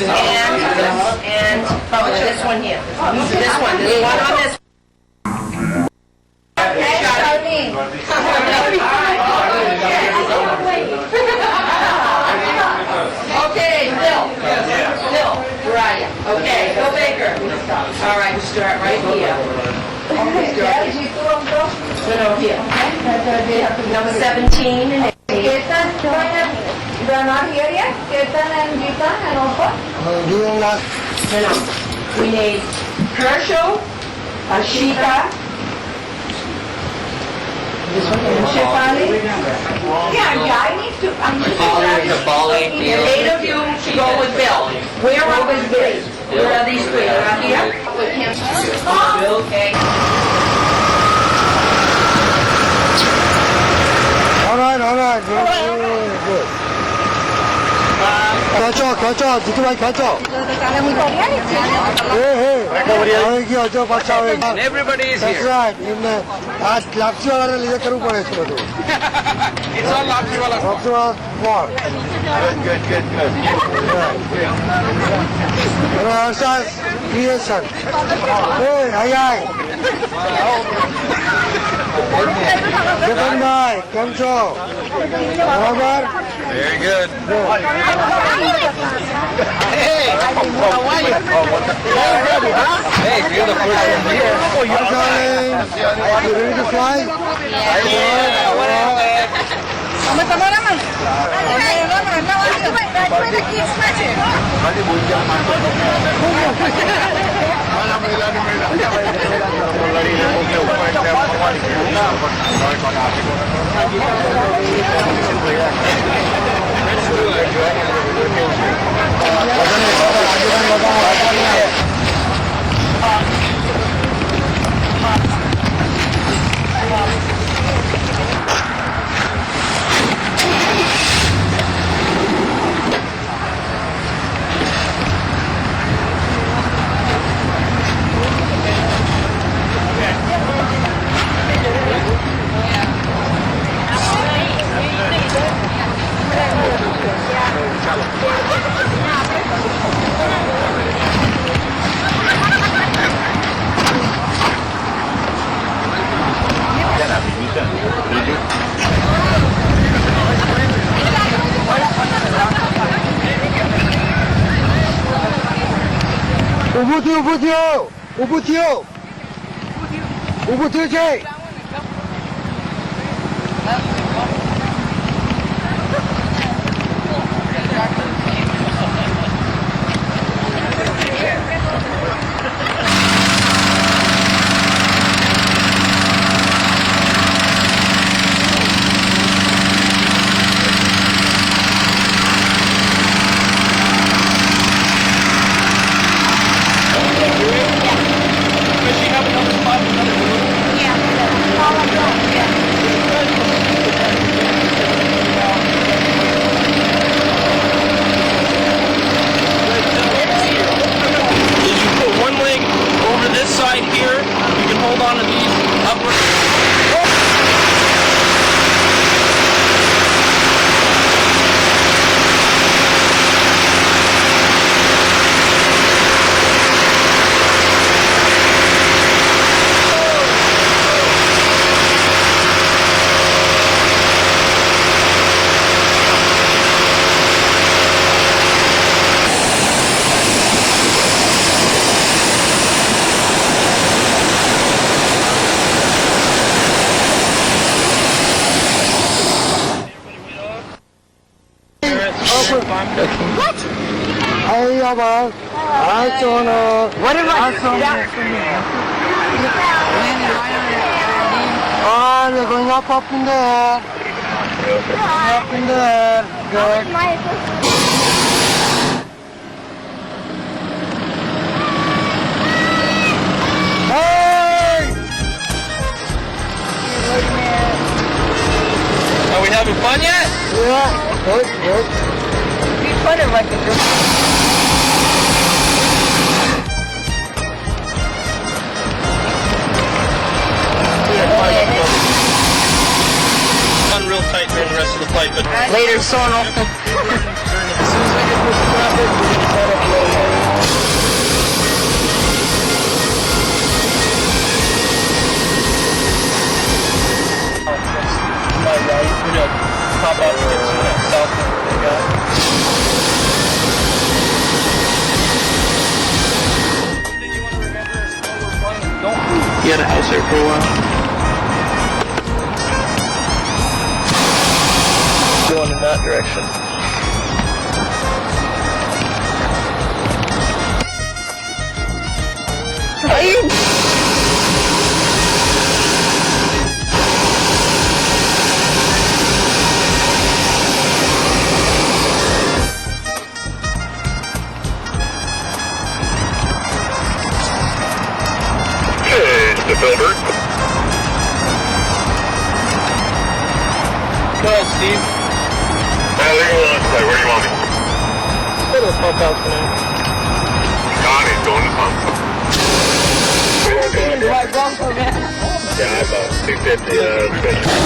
And this one here. This one on this. Okay, Bill. Bill, where are you? Okay, Bill Baker. All right, start right here. No, here. Number 17 and 18. They are not here yet? Ketan and Gita and Opa? No. We need Herschel, Ashita, Shifali. Yeah, I need to. The 8 of you should go with Bill. Where are these three? Where are these three? They're not here? With him. Bill, okay. All right. Good. Catch up. Jitu bhai, catch up. Hey. Everybody is That's here. right. आज लापसी वाला ले करूँ पड़े इसको तो. It's all Lapsi wala. Lapsi वाला small. Good. Rasa creation. Hey, hi. Ketan bhai, come so. Barabar. Very good. Hey, how are you? Hey, you're the first one here. Oh, you're darling. You ready to fly? Ubutio, Jay. What? Hey, Abba. I don't know. What am I? Oh, they're going up in there. Up in there. Good. Hey! Are we having fun yet? Yeah. Good. We put it like a group. On real tight during the rest of the flight, but Later, Sono. as soon as I get this traffic, we're going to start up He had a house there for a while. Going in that direction. The filter. Go ahead, Steve. Leave it on display. Where do you want me? Go to the pump house for now. Connie's going to pump. White Bronco, man. Yeah, about 250 special.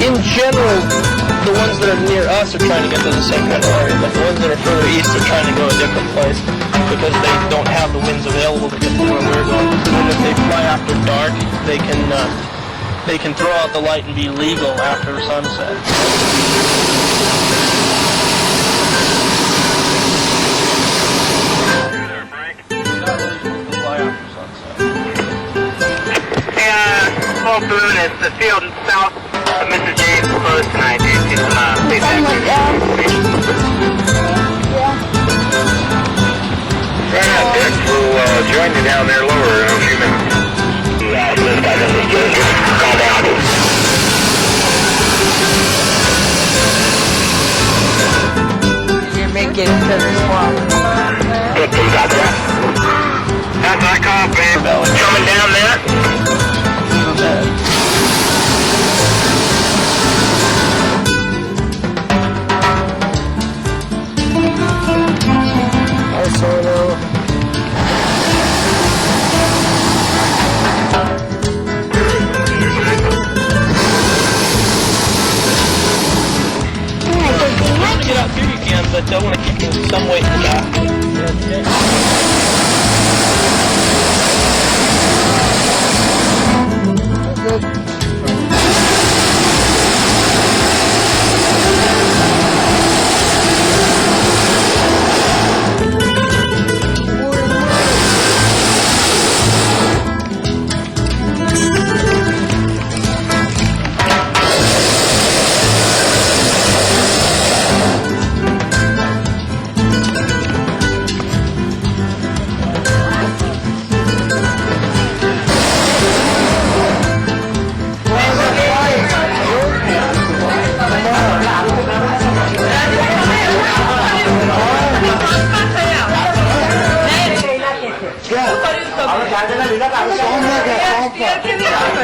In general, the ones that are near us are trying to get to the same kind of area, but the ones that are further east are trying to go a different place because they don't have the winds available to get to where we're going. And if they fly after dark, they can throw out the light and be legal after sunset. Full moon is the field south of Mrs. James closed tonight. Do you see some feedback? Yeah, Dick, we'll join you down there lower in a few minutes. Yeah, this guy doesn't just call down. You're making it to the swamp. Dick, you got that? That's my call, babe. Coming down there? Get out here you can, but I want to keep you some weight in the back.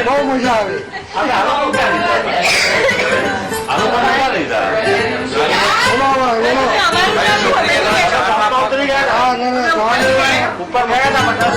बहुत मजा आ गई ऊपर गया था मतलब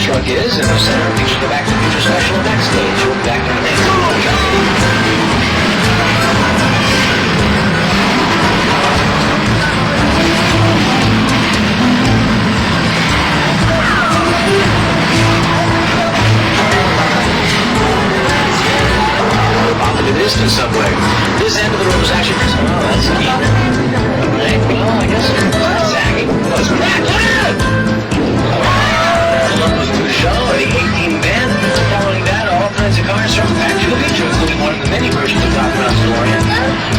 truck is, and the center features the Back to the Future special backstage. We'll be back to the next off in the distance somewhere. This end of the road was actually... Oh, that's neat. Right, well, I guess it's sagging. Oh, it's cracked. Look at it! Welcome to the show, the 18 band. Following that, all kinds of cars from Back to the Future, including one of the many versions of Doc Brown's DeLorean.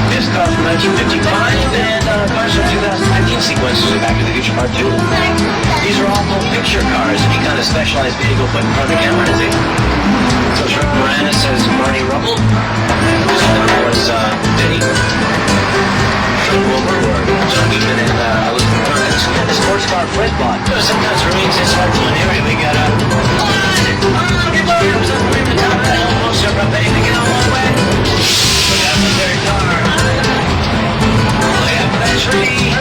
This car from 1955, and cars from 2019 sequences of Back to the Future Part 2. These are all full picture cars. Any kind of specialized vehicle put in front of the camera, is it? So Shrimp Moranis says Marty Rubble. This one was Diddy. Shrimp Wilbur or John Beekman and Elizabeth Burns. And the sports car Fred bought. Sometimes for me, since our one area, we got a... Get your arms up, we're in the top of that hill. Most of our baby, get on one way. Look out for their car. Look out for that tree.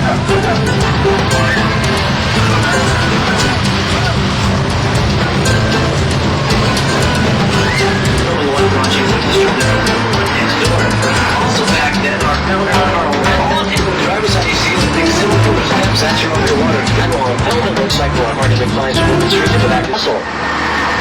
Watching next door. Also back then, our driver's side, you see, it's a big silver steps. That's your underwater tunnel. It looks like one hard to McFly's moving straight to the back muscle.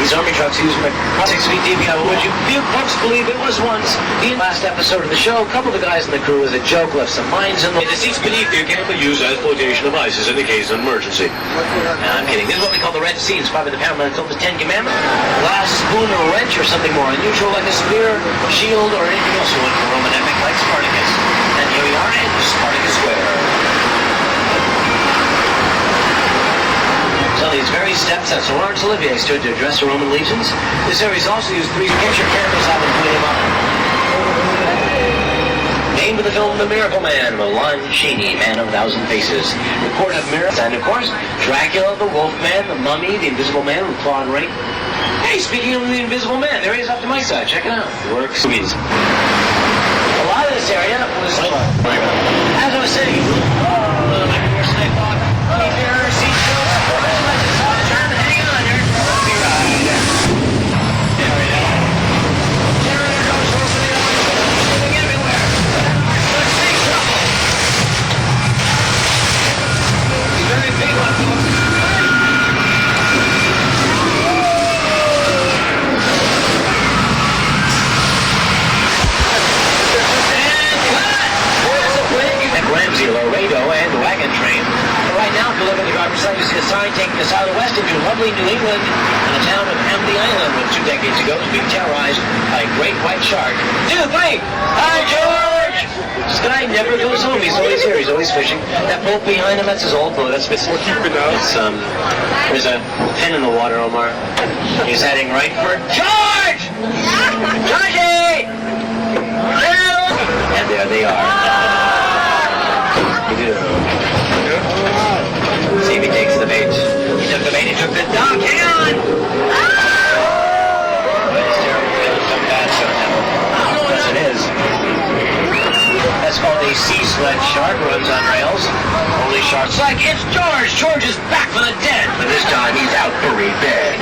These army trucks use my 6-feet DVI. Would you folks believe it was once? The last episode of the show, a couple of the guys in the crew, as a joke, left some mines in the seats beneath you can't be used as flotation devices in the case of an emergency. No, I'm kidding. This is what we call the Red Sea, inspired by the Paramount film The Ten Commandments. Glass spoon or wrench or something more unusual like a spear, shield, or anything else you want for Roman epic like Spartacus. And here we are in Spartacus Square. So these very steps that Sir Laurence Olivier stood to address the Roman legions. This series also used 3 picture cameras out and put him up. Name of the film, The Miracle Man, Lon Chaney, Man of a Thousand Faces. Report of miracles, and of course, Dracula, the Wolfman, the Mummy, the Invisible Man with Claude Rains. Hey, speaking of the Invisible Man, there he is up to my side. Check it out. Works. A lot of this area was, as I was saying, like we were saying, keep your seat still. Hang on here. I'll be right there. There we go. Generator goes opening up. Moving everywhere. Let's take trouble. He's very big one. Ramsey, Laredo, and Wagon Train. But right now, if you look at the driver's side, you see a sign taking us out west into lovely New England and the town of Hamley Island, which 2 decades ago was being terrorized by a great white shark. 2, 3! Hi, George! This guy never goes home. He's always here. He's always fishing. That boat behind him, that's his old boat. That's it's there's a pin in the water, Omar. He's heading right for George! Shachi! And there they are. See if he takes the bait. He took the bait, he took the dog. Hang on! It's terrible. Some bad stuff now. Yes, it is. That's called a sea sled shark. Runs on rails. Only sharks like it's George. George is back from the dead. But this time he's out for revenge.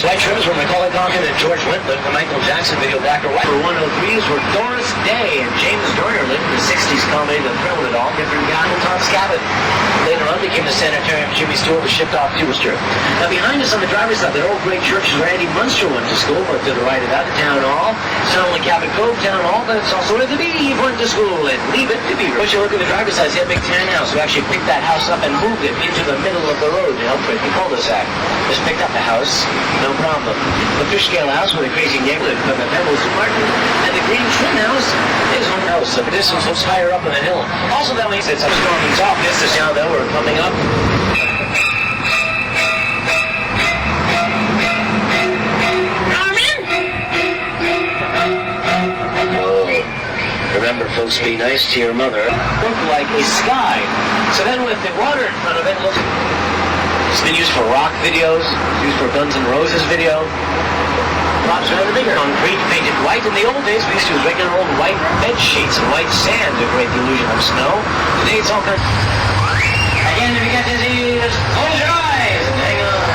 White trims were Macaulay Culkin and George Whitlet. The Michael Jackson video Black or White. For 103s were Doris Day and James Dorner lived in the 60s comedy The Thrill of It All. Different guy than Tom Scabbott. Later on became the sanitarium. Jimmy Stewart was shipped off to Worcester. Now behind us on the driver's side, that old great church is where Andy Munster went to school. But to the right of that, the town hall. It's not only Cabot Cove Town Hall, but it's also where the Beeve went to school and leave it to Beaver. Once you look at the driver's side, see a big tan house. We actually picked that house up and moved it into the middle of the road to help create the cul-de-sac. Just picked up the house, no problem. The fish scale house with a crazy neighborhood from the Pebbles apartment, and the green trim house is home house. The distance was higher up on the hill. Also, that means it's a storm and soft. This is now that we're coming up. Remember, folks, be nice to your mother. Look like a sky. So then with the water in front of it, look. It's been used for rock videos, used for Guns N' Roses video. Props rather bigger. Concrete painted white. In the old days, we used to use regular old white bed sheets and white sand to create the illusion of snow. Today it's all kind of... Again, if you get dizzy, just close your eyes and hang on.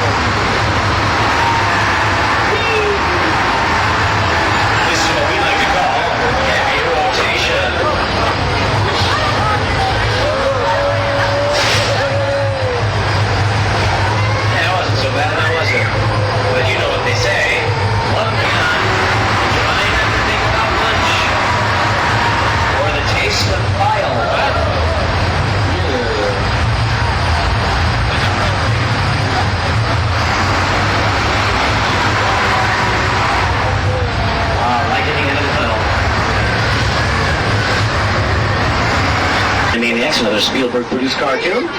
Thanks, another Spielberg-produced cartoon.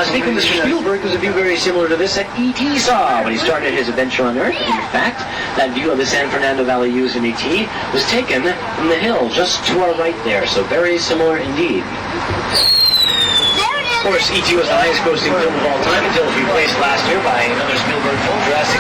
Speaking of Mr. Spielberg, there's a view very similar to this that E.T. saw when he started his adventure on Earth. In fact, that view of the San Fernando Valley used in E.T. was taken from the hill just to our right there, so very similar indeed. Of course, E.T. was the highest grossing film of all time until it was replaced last year by another Spielberg film, Jurassic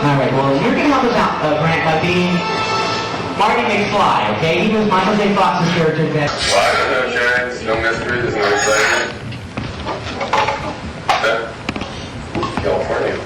Alright, well, you're going to help us out, Grant, by being Marty McFly, okay? He was Michael J. Fox's character that... Well, there's no chance, no mystery, there's no excitement. California.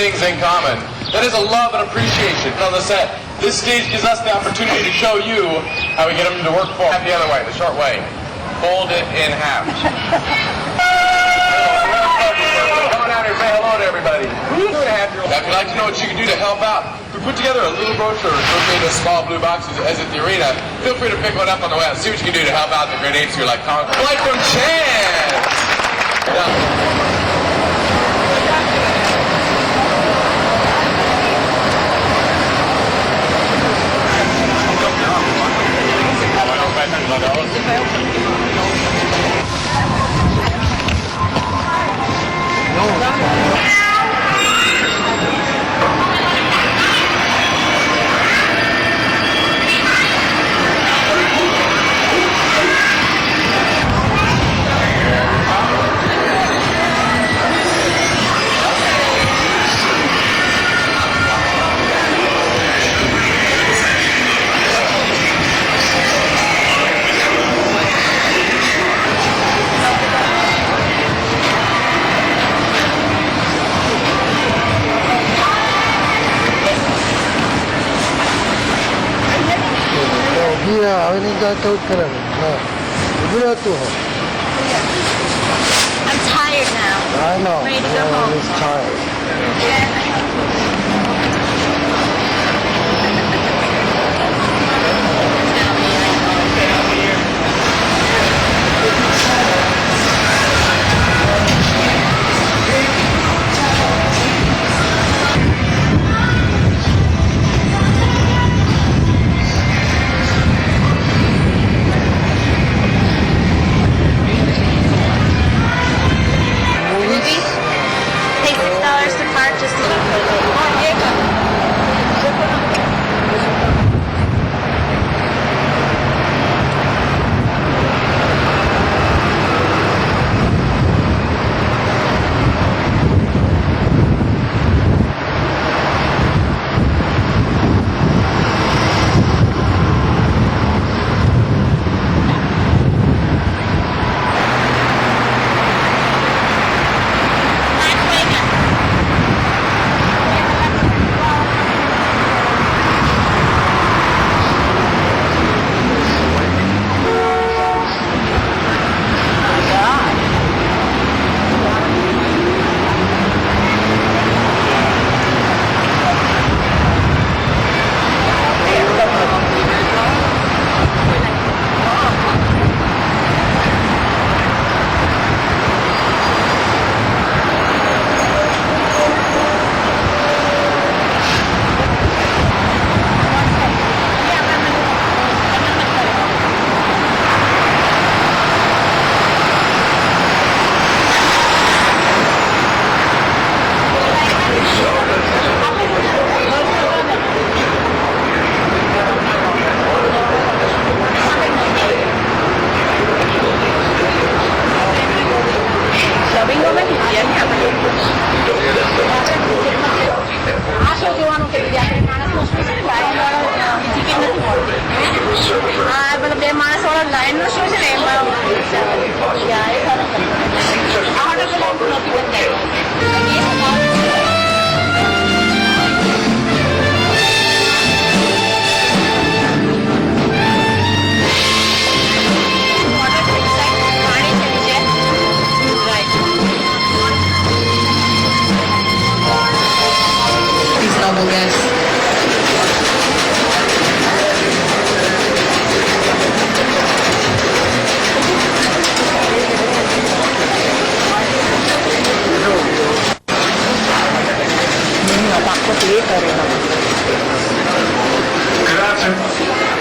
things in common. That is a love and appreciation on the set. This stage gives us the opportunity to show you how we get them to work forward. The other way, the short way. Fold it in half. Come on out here, say hello to everybody. Now, if you'd like to know what you can do to help out, we put together a little brochure associated with small blue boxes as at the arena. Feel free to pick one up on the way out. See what you can do to help out the grade 8s who are like Concord. Flight from Chance! I'm tired now. I know. Ready to go home. He's tired.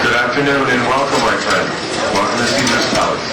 Good afternoon and welcome, my friend. Welcome to Caesar's Palace.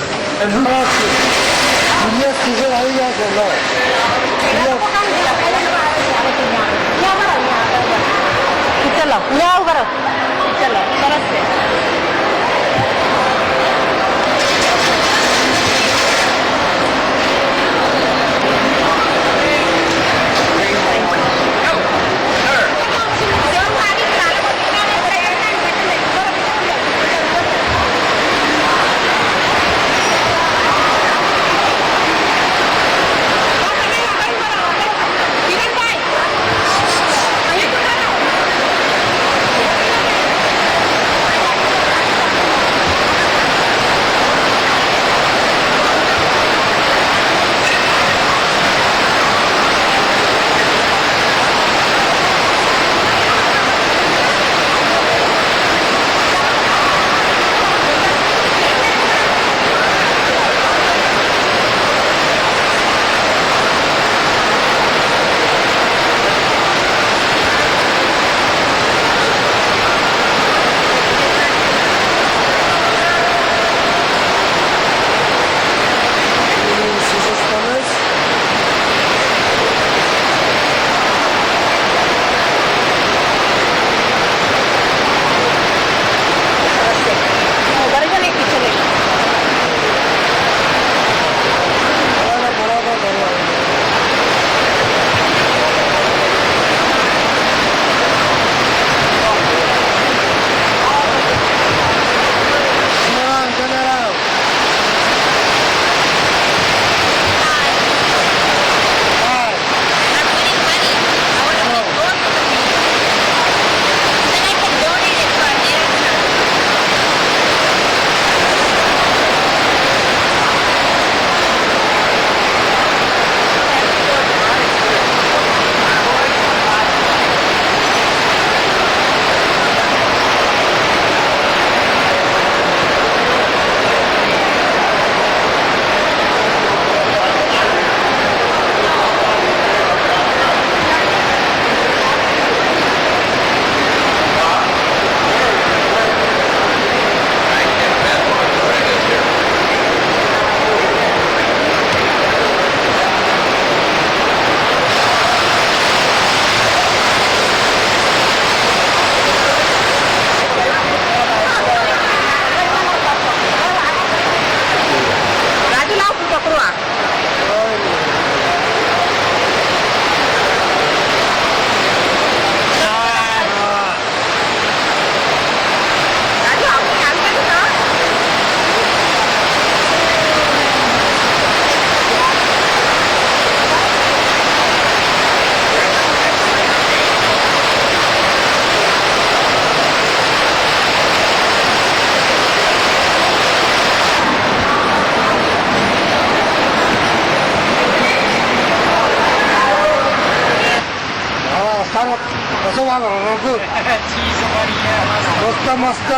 मस्त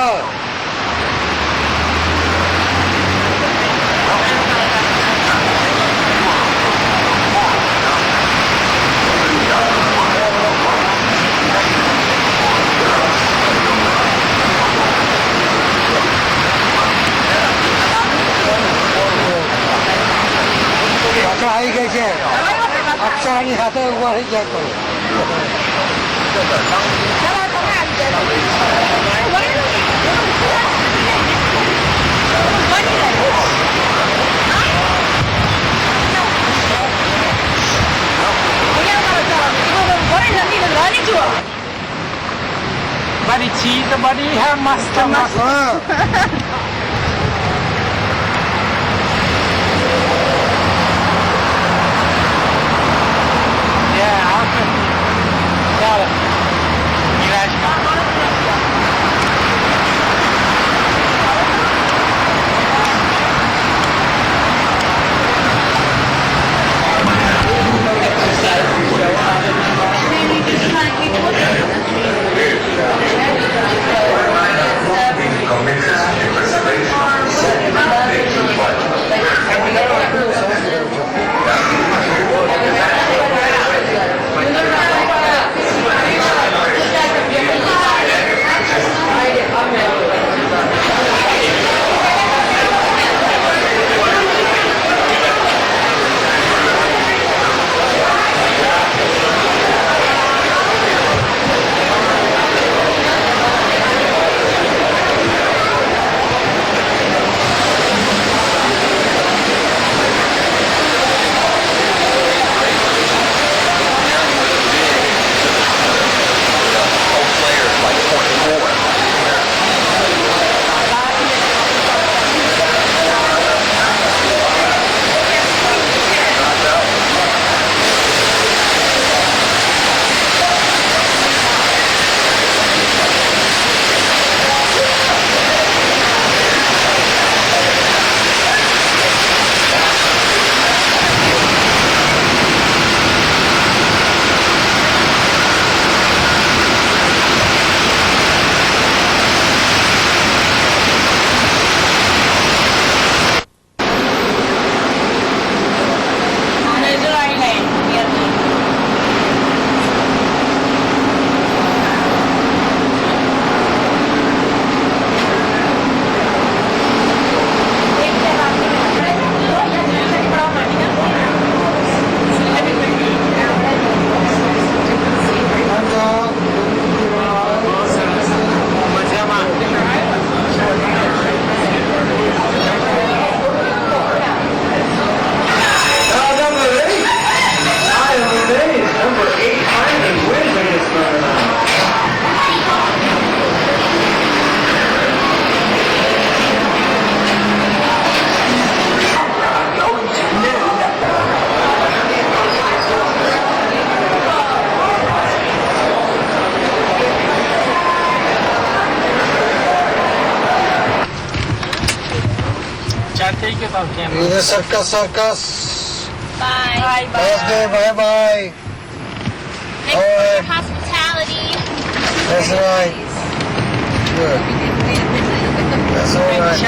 आई गई है अक्षर आणि हात वर जातो Body cheese, the body have mustard. ये circus. Bye. Okay, bye. Thanks for your hospitality. That's right. Good. That's all right.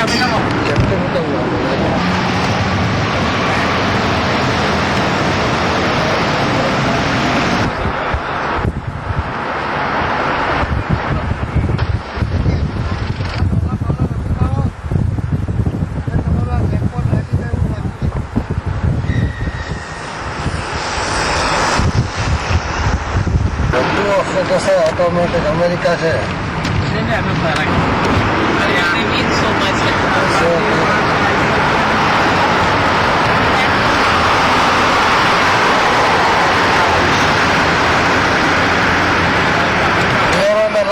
Automatic America से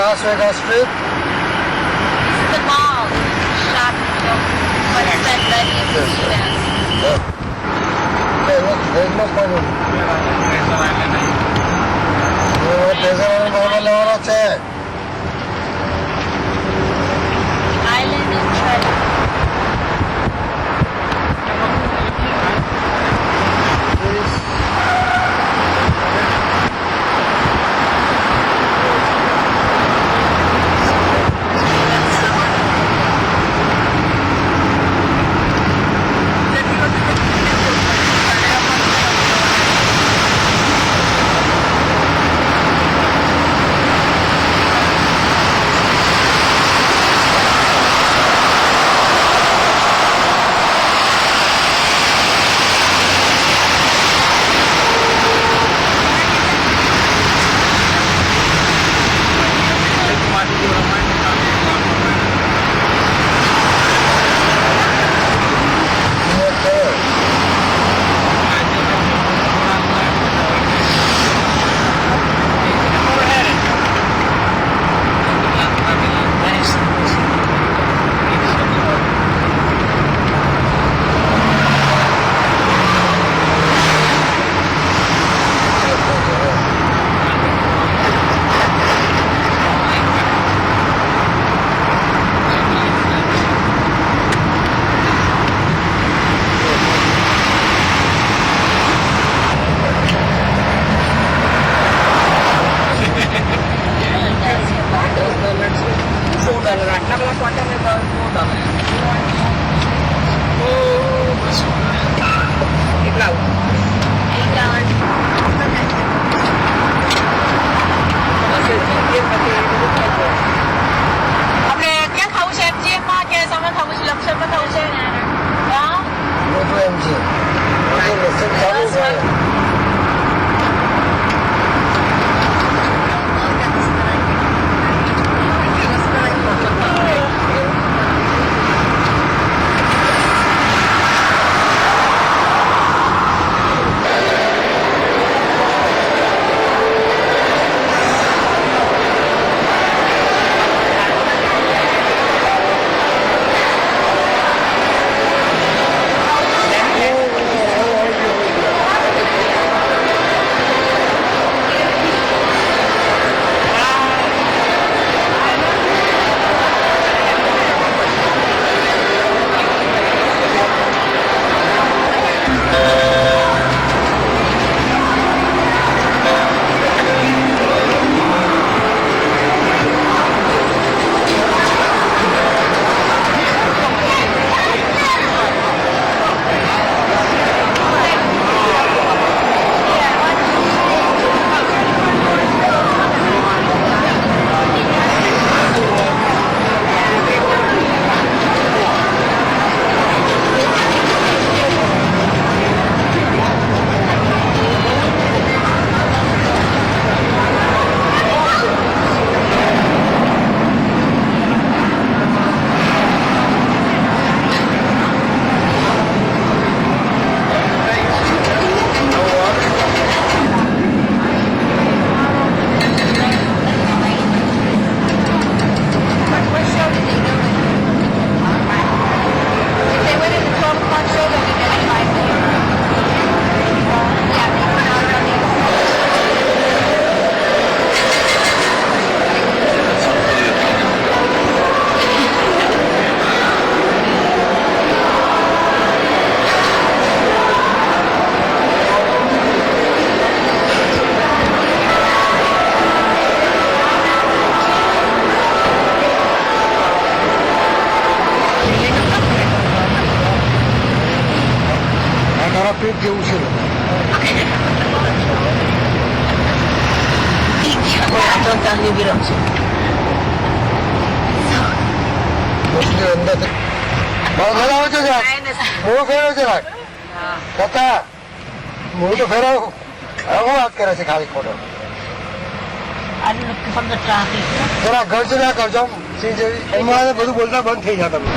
Las Vegas Strip. This is the mall. Shop. What's that ready? Hey, look, there's no problem. Island of Treasure. पीठ घेऊ शकतो મૂળ ફેરવ છે છતાં મૂળ તો ફેરવ હું વાત કરે છે ખાલી ખોટો જરા ઘર ના કરજો સિંહ જેવી એમાં બધું બોલતા બંધ થઈ જાય તમે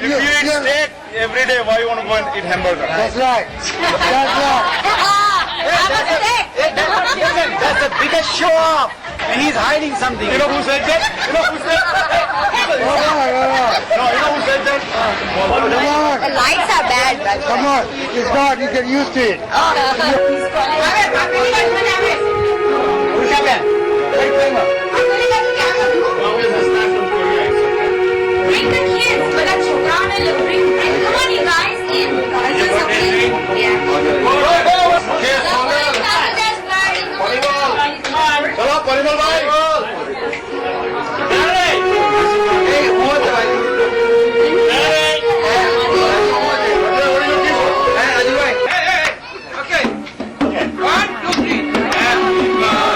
If you eat steak every day, why you want to go and eat hamburger? That's right. That's right. That's the biggest show off. And he's hiding something. You know who said that? You know who said that? No, you know who said that? The lights are bad, but Come on. It's not. You can use it. Bring the kids. Bring. Come on, you guys. In. चलो परिमल भाई Okay. 1, 2, 3.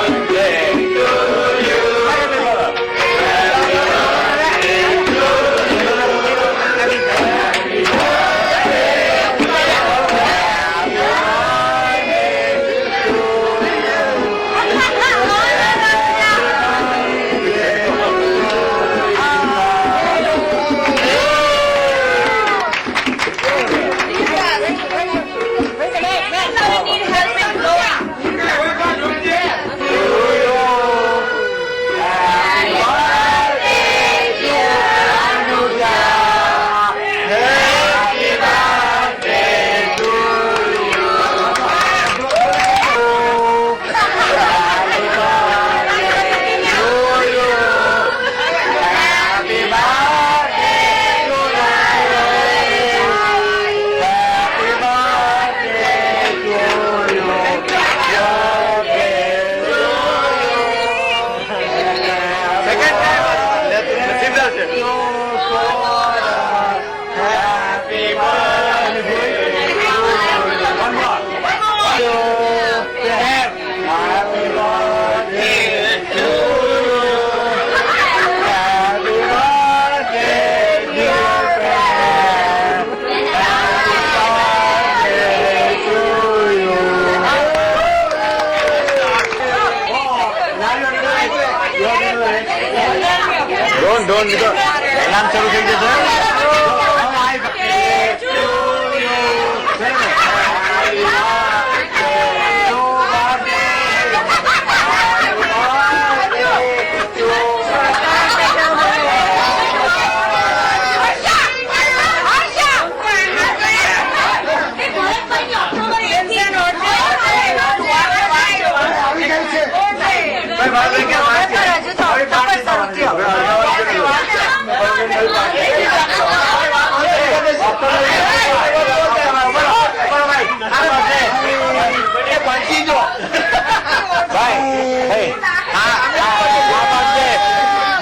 don't because exam ચાલુ થઈ જશે.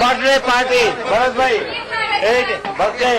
Birthday party Bharatbhai birthday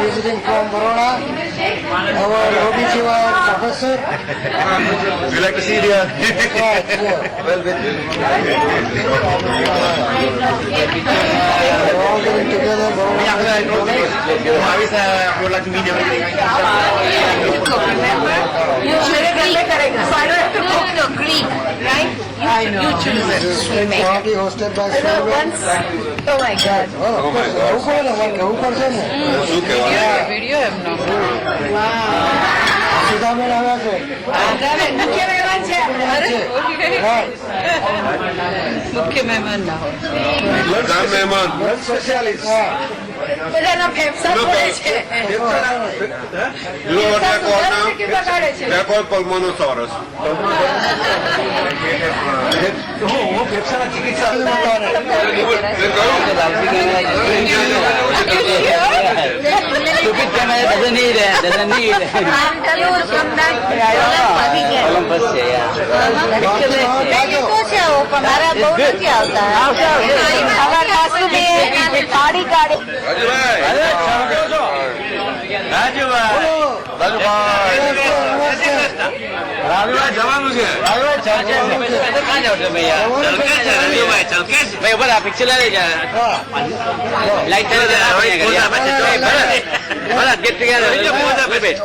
Visiting from Baroda, our OBC professor. We like to see the well with all getting together. I would like to meet everybody. You should so I don't have to cook the Greek, right? I know. You choose it. You make it. Party hosted by Once, oh my God. Oh, of course. Video એમ નો. Wow. Sudhaben આવ્યા છે. મુખ્ય મહેમાન છે. મુખ્ય મહેમાન ના હોય. Lunch mehman. Specialist. બધાના ફેફસા પડે છે. You know what they're called now? They're called pulmonosaurus. ફેફસાના ચિકિત્સા Stupid camera doesn't need it. Olympus છે મારા બહુ નથી આવતા. રાજુભાઈ જવાનું છે ક્યાં જાવ છો ભાઈ ઉપર આ પિક્ચર લઈ જાય light Bharat get together a little bit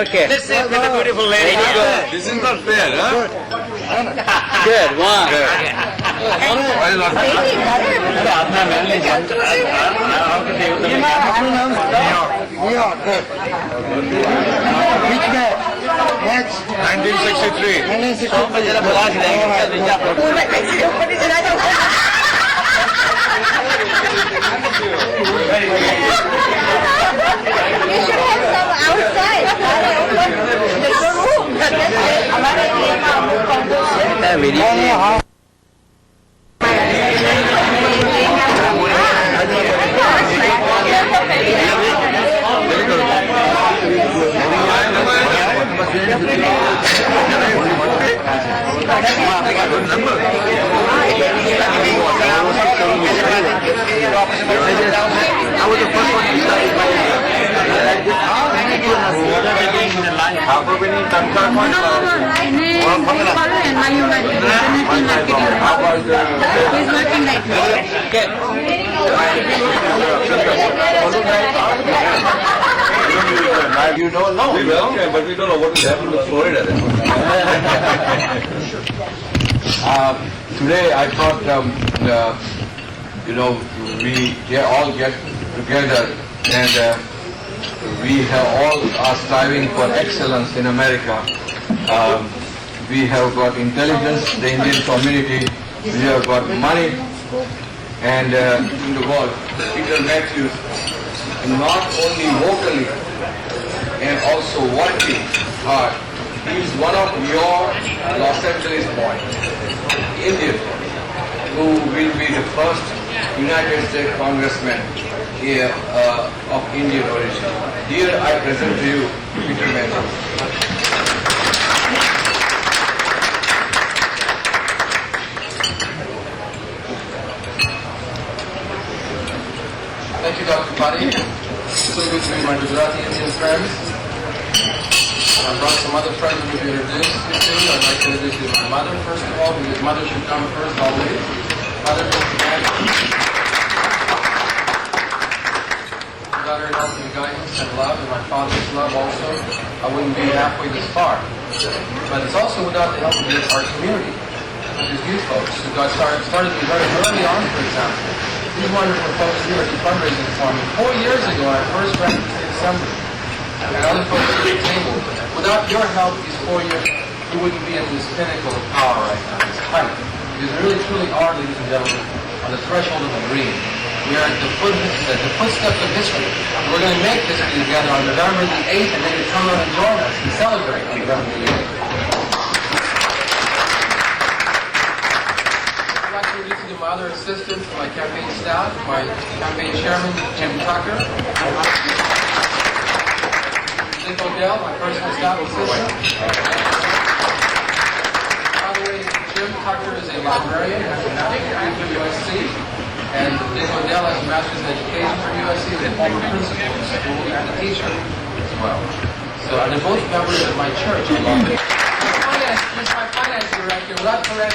okay let's say with a beautiful lady This is not fair, huh? good one Which match? Match 1963. 1963. Okay. You don't know. We welcome, but we don't know what will happen to Florida then. Today I thought, we all get together and we have all are striving for excellence in America. We have got intelligence, the Indian community, we have got money, and in the world, Peter Matthews, not only vocally and also working hard, he is one of your Los Angeles boys, Indian, who will be the first United States Congressman here of Indian origin. Here I present to you Peter Matthews. Thank you, Dr. Padi. It's so good to meet my Gujarati Indian friends. I brought some other friends who will be introduced to you. I'd like to introduce you to my mother, first of all, because mother should come first always. Mother, without her help and guidance and love, and my father's love also, I wouldn't be halfway this far. But it's also without the help of our community, these youth folks who got started very early on, for example. These wonderful folks here at the fundraising for me. 4 years ago, I first ran to the assembly, and other folks at the table. Without your help, these 4 years, we wouldn't be at this pinnacle of power right now, this height. Because we really, truly are, ladies and gentlemen, on the threshold of a dream. We are at the footsteps of history. We're going to make history together on November the 8th, and then you come out and join us and celebrate on November the 8th. I'd like to introduce you to my other assistants, my campaign staff, my campaign chairman, Jim Tucker. Dick Odell, my personal staff assistant. By the way, Jim Tucker is a librarian, has a master's degree from USC, and Dick Odell has a master's in education from USC, is a former principal in the school and a teacher as well. So they're both members of my church. He's my finance director. Without Prakash,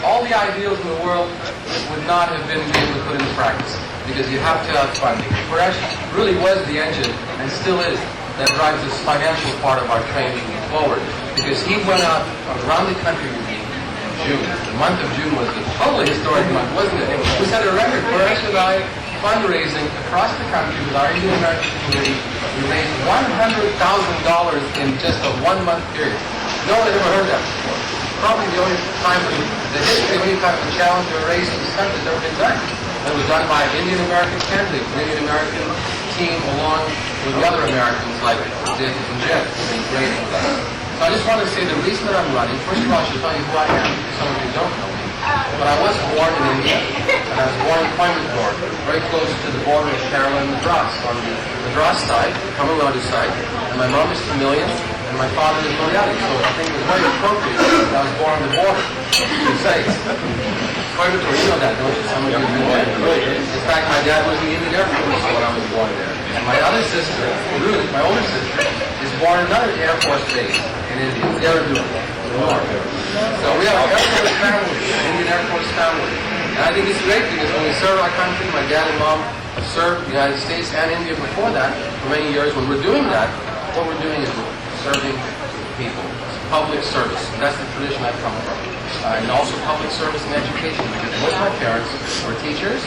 all the ideals in the world would not have been able to put into practice because you have to have funding. Prakash really was the engine, and still is, that drives this financial part of our training forward. Because he went out around the country with me in June. The month of June was a totally historic month, wasn't it? We set a record. Prakash and I, fundraising across the country with our Indian American community, we raised $100,000 in just a 1 month period. No one had ever heard that before. Probably the only time in the history of any kind of a challenge or a race in this country has ever been done. It was done by Indian American candidates, an Indian American team along with the other Americans like Dick and Jeff, who've been great with us. So I just want to say the reason that I'm running, first of all, I should tell you who I am, because some of you don't know me. But I was born in India, and I was born in Coimbatore, very close to the border of Kerala and Madras, on the Madras side, Tamil Nadu side, and my mom is Tamilian, and my father is Malayali, so I think it was very appropriate that I was born on the border, two states. Coimbatore, you know that, don't you? Some of you have been there. In fact, my dad was in the Indian Air Force when I was born there. And my other sister, Ruth, my older sister, is born in another Air Force base in India, Dehradun, the north. So we have an Air Force family, an Indian Air Force family. And I think it's great because when we serve our country, my dad and mom have served the United States and India before that for many years. When we're doing that, what we're doing is we're serving people. It's public service. And that's the tradition I've come from. And also public service and education, because both my parents were teachers,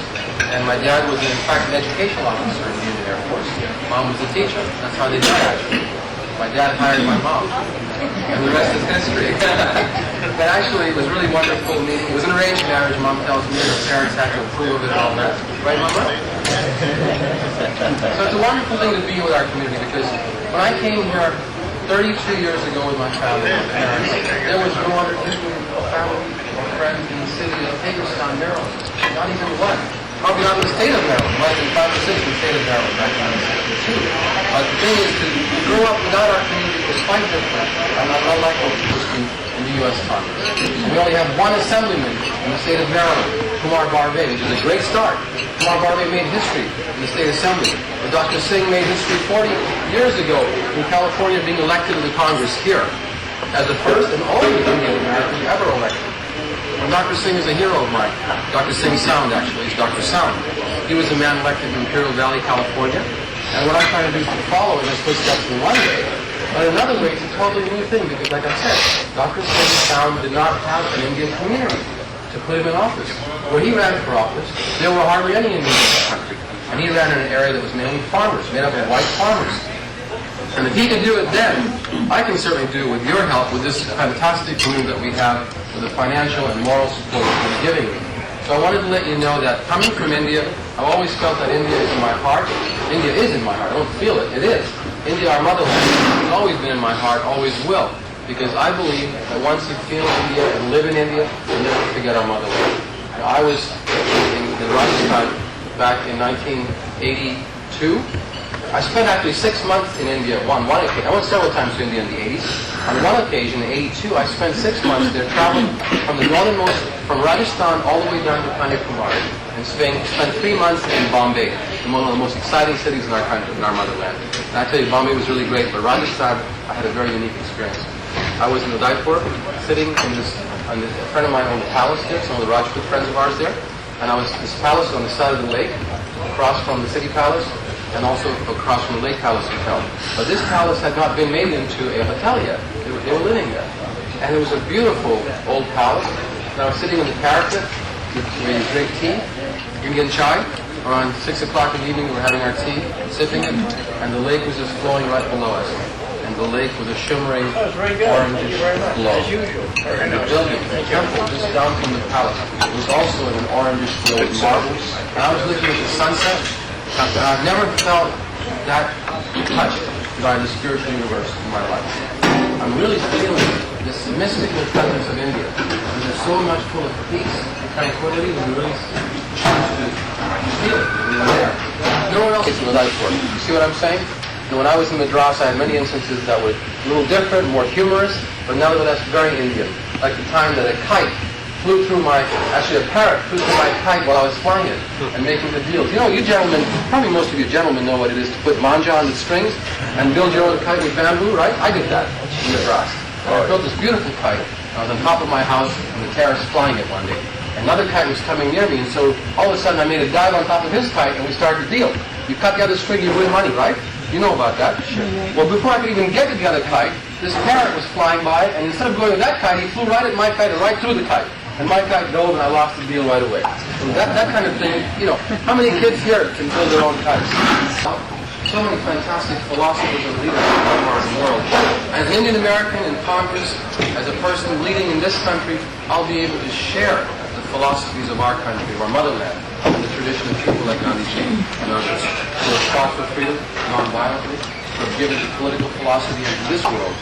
and my dad was in fact an educational officer in the Indian Air Force. Mom was a teacher. That's how they met actually. My dad hired my mom, and the rest is history. But actually it was really wonderful meeting. It was an arranged marriage, Mom tells me, and her parents had to approve of it and all that. Right, Mama? So it's a wonderful thing to be with our community, because when I came here 32 years ago with my family, my parents, there was no other Indian family or friends in the city of Hagerstown, Maryland. Not even one. Probably not in the state of Maryland. Less than 5 or 6 in the state of Maryland back in 1972. But the thing is, to grow up without our community was quite different, and unlike what people do in the U.S. Congress. We only have one assemblyman in the state of Maryland, Kumar Barve, which is a great start. Kumar Barve made history in the state assembly. But Dr. Singh made history 40 years ago in California, being elected to the Congress here as the first and only Indian American ever elected. And Dr. Singh is a hero of mine. Dr. Singh Sound, actually, is Dr. Sound. He was a man elected in Imperial Valley, California. And what I'm trying to do is to follow in his footsteps in one way, but in another way, it's a totally new thing, because like I said, Dr. Singh Sound did not have an Indian community to put him in office. When he ran for office, there were hardly any Indians in the country. And he ran in an area that was mainly farmers, made up of white farmers. And if he could do it then, I can certainly do it with your help, with this fantastic move that we have, with the financial and moral support that you're giving me. So I wanted to let you know that coming from India, I've always felt that India is in my heart. India is in my heart. I don't feel it. It is. India, our motherland, has always been in my heart, always will. Because I believe that once you feel India and live in India, you'll never forget our motherland. I was in Rajasthan back in 1982. I spent actually 6 months in India on one occasion. I went several times to India in the 80s. On one occasion, in 82, I spent 6 months there traveling from the northernmost, from Rajasthan all the way down to Kanyakumari, and spent 3 months in Bombay, one of the most exciting cities in our country, in our motherland. And I tell you, Bombay was really great, but Rajasthan, I had a very unique experience. I was in Udaipur, sitting in a friend of mine owned a palace there, some of the Rajput friends of ours there, and I was this palace on the side of the lake, across from the city palace, and also across from the Lake Palace Hotel. But this palace had not been made into a hotel yet. They were living there. And it was a beautiful old palace. And I was sitting on the parapet where you drink tea, Indian chai. Around 6 o'clock in the evening, we were having our tea, sipping it, and the lake was just flowing right below us. And the lake was a shimmering orangish glow. And the building, the temple, just down from the palace, was also in an orangish glow with marbles. And I was looking at the sunset. I've never felt that touched by the spiritual universe in my life. I'm really feeling this mystical presence of India. There's so much full of peace and tranquility that we really choose to feel it. We're there. No one else is in the life for it. You see what I'm saying? And when I was in Madras, I had many instances that were a little different, more humorous, but nevertheless very Indian. Like the time that a kite flew through actually a parrot flew through my kite while I was flying it and making the deals. You know, you gentlemen, probably most of you gentlemen know what it is to put manja on the strings and build your own kite with bamboo, right? I did that in Madras. I built this beautiful kite. I was on top of my house on the terrace flying it one day. Another kite was coming near me, and so all of a sudden I made a dive on top of his kite and we started to deal. You cut the other string, you win money, right? You know about that. Sure. Well, before I could even get to the other kite, this parrot was flying by, and instead of going to that kite, he flew right at my kite and right through the kite. And my kite dove and I lost the deal right away. So that kind of thing, you know, how many kids here can build their own kites? So many fantastic philosophers and leaders all over the world. As an Indian American in Congress, as a person leading in this country, I'll be able to share the philosophies of our country, of our motherland, and the tradition of people like Gandhiji and others who have fought for freedom non-violently, who have given the political philosophy into this world.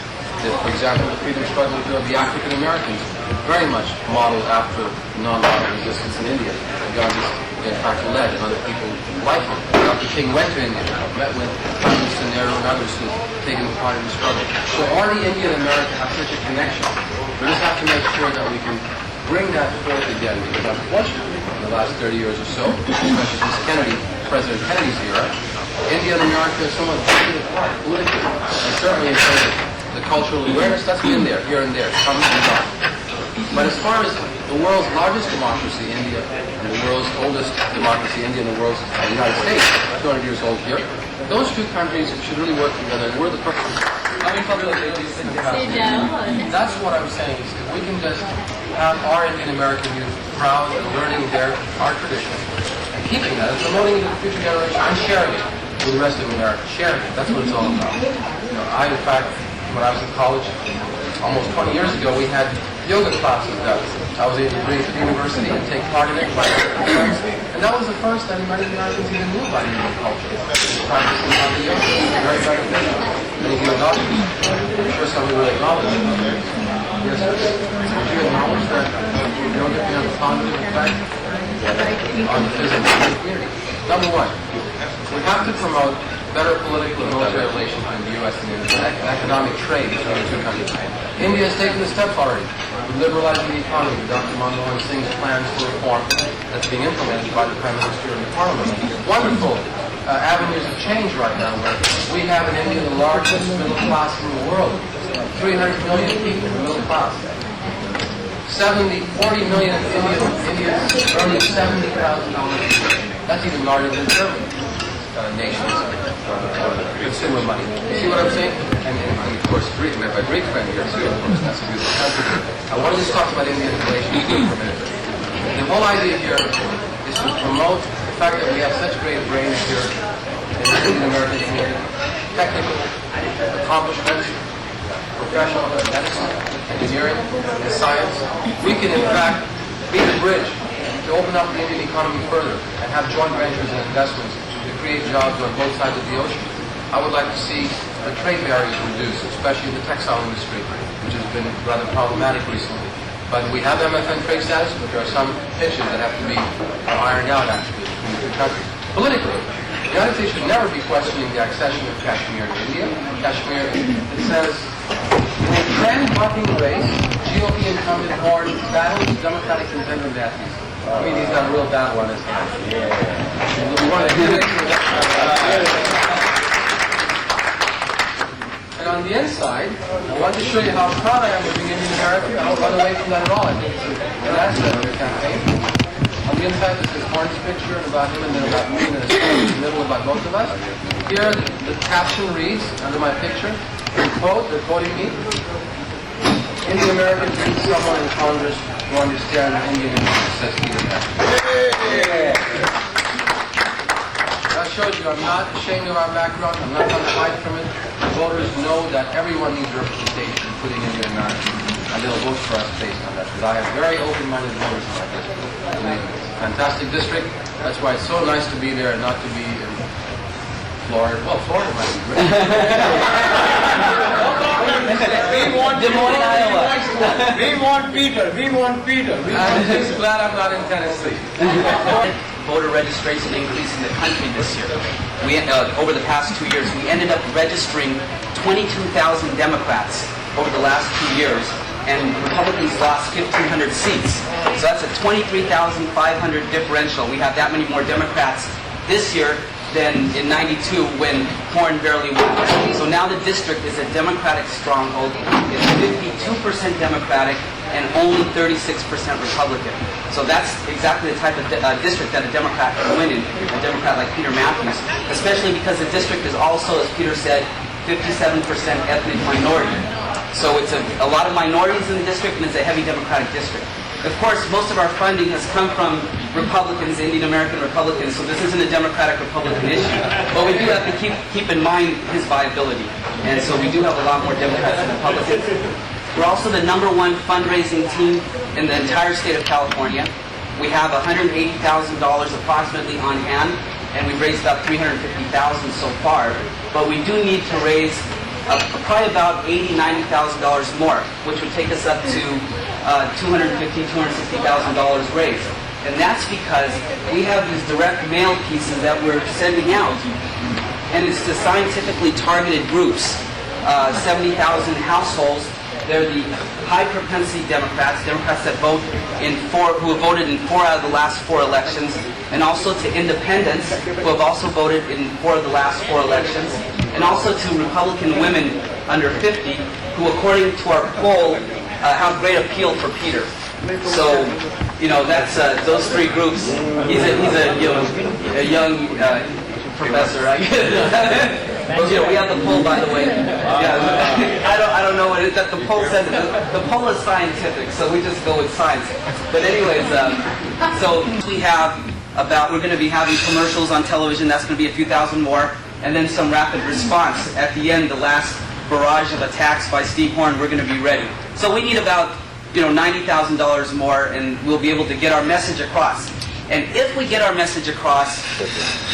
That, for example, the freedom struggle of the African Americans very much modeled after non-violent resistance in India. Gandhi, in fact, led, and other people like him. Dr. King went to India, met with Prime Minister Nehru and others who had taken part in the struggle. So already India and America have such a connection. We just have to make sure that we can bring that forth again, because unfortunately, in the last 30 years or so, especially since President Kennedy's era, India and America are somewhat drifted apart politically, and certainly in terms of the cultural awareness, that's been there, here and there, comes and gone. But as far as the world's largest democracy, India, and the world's oldest democracy, India, and the world's United States, 200 years old here, those two countries should really work together, and we're the perfect. That's what I'm saying, is if we can just have our Indian American youth proud and learning our tradition, and keeping that, and promoting it to the future generation, and sharing it with the rest of America, sharing it, that's what it's all about. You know, in fact, when I was in college, almost 20 years ago, we had yoga classes that I was able to bring to the university and take part in it with my friends. And that was the first that many Americans even knew about Indian culture. Practicing how to yoga. Very beneficial. And if you acknowledge it, I'm sure some people will acknowledge it. Yes, sir. Would you acknowledge that yoga can have a positive effect on the physical community? Number one, we have to promote better political and military relations between the U.S. and India, and economic trade between the two countries. India has taken the steps already with liberalizing the economy with Dr. Manmohan Singh's plans for reform that's being implemented by the Prime Minister and the Parliament. Wonderful avenues of change right now, where we have in India the largest middle class in the world. 300 million people in the middle class. 40 million Indians earning $70,000. That's even larger than Germany. Nations consumer money. You see what I'm saying? And of course, Greek, we have a Greek friend here too. Of course, that's a beautiful country. I want to just talk about Indian relations for a minute. The whole idea here is to promote the fact that we have such great brains here in the Indian American community, technical accomplishments, professional medicine, engineering, and science. We can in fact be the bridge to open up the Indian economy further and have joint ventures and investments to create jobs on both sides of the ocean. I would like to see the trade barriers reduced, especially in the textile industry, which has been rather problematic recently. But we have MFN trade status, but there are some issues that have to be ironed out actually between the two countries. Politically, the United States should never be questioning the accession of Kashmir to India. Kashmir, it says, in a trend marking the race, GOP incumbent Horn battles Democratic contender Matthews. I mean, he's got a real battle on his hands. And on the inside, I want to show you how proud I am of being Indian American. I don't run away from that at all. I think it's an asset of your campaign. On the inside, this is Horn's picture about him, and then about me, and then in the middle about both of us. Here, the caption reads, under my picture, in quote, they're quoting me, Indian American needs someone in Congress who understands Indian issues, says Peter Mac. That shows you I'm not ashamed of our background. I'm not going to hide from it. The voters know that everyone needs representation, including Indian Americans, and they'll vote for us based on that. Because I have very open-minded voters in my district. Believe me, it's a fantastic district. That's why it's so nice to be there and not to be in Florida. Well, Florida might be great. Des Moines, Iowa. We want Peter. I'm just glad I'm not in Tennessee. Voter registration increase in the country this year. We over the past 2 years, we ended up registering 22,000 Democrats over the last 2 years, and Republicans lost 1,500 seats. So that's a 23,500 differential. We have that many more Democrats this year than in '92 when Horn barely won. So now the district is a Democratic stronghold. It's 52% Democratic and only 36% Republican. So that's exactly the type of district that a Democrat can win in, a Democrat like Peter Matthews, especially because the district is also, as Peter said, 57% ethnic minority. So it's a lot of minorities in the district, and it's a heavy Democratic district. Of course, most of our funding has come from Republicans, Indian American Republicans, so this isn't a Democratic-Republican issue. But we do have to keep in mind his viability. And so we do have a lot more Democrats than Republicans. We're also the #1 fundraising team in the entire state of California. We have $180,000 approximately on hand, and we've raised about $350,000 so far. But we do need to raise probably about $80,000, $90,000 more, which would take us up to $250,000, $260,000 raised. And that's because we have these direct mail pieces that we're sending out. And it's to scientifically targeted groups, 70,000 households. They're the high propensity Democrats that vote who have voted in 4 out of the last 4 elections, and also to independents who have also voted in 4 of the last 4 elections, and also to Republican women under 50 who, according to our poll, have great appeal for Peter. So, that's those 3 groups. He's a young professor, I guess. We have the poll, by the way. Yeah, I don't know what it is. The poll says the poll is scientific, so we just go with science. But anyways, so we're going to be having commercials on television. That's going to be a few thousand more, and then some rapid response at the end. The last barrage of attacks by Steve Horn, we're going to be ready. So we need about $90,000 more, and we'll be able to get our message across. And if we get our message across,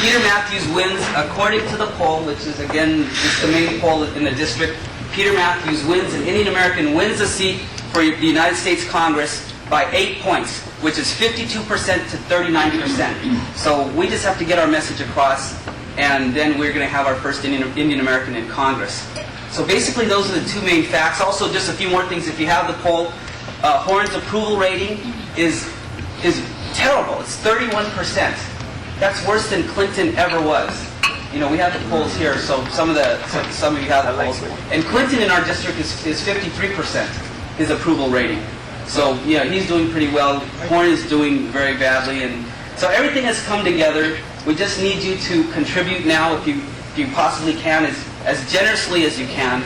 Peter Matthews wins, according to the poll, which is, again, it's the main poll in the district. Peter Matthews wins, and Indian American wins a seat for the United States Congress by 8 points, which is 52% to 39%. So we just have to get our message across, and then we're going to have our first Indian American in Congress. So basically, those are the 2 main facts. Also, just a few more things. If you have the poll, Horn's approval rating is terrible. It's 31%. That's worse than Clinton ever was. We have the polls here, so some of you have the polls. And Clinton in our district is 53%, his approval rating. So yeah, he's doing pretty well. Corn is doing very badly, and so everything has come together. We just need you to contribute now, if you possibly can, as generously as you can.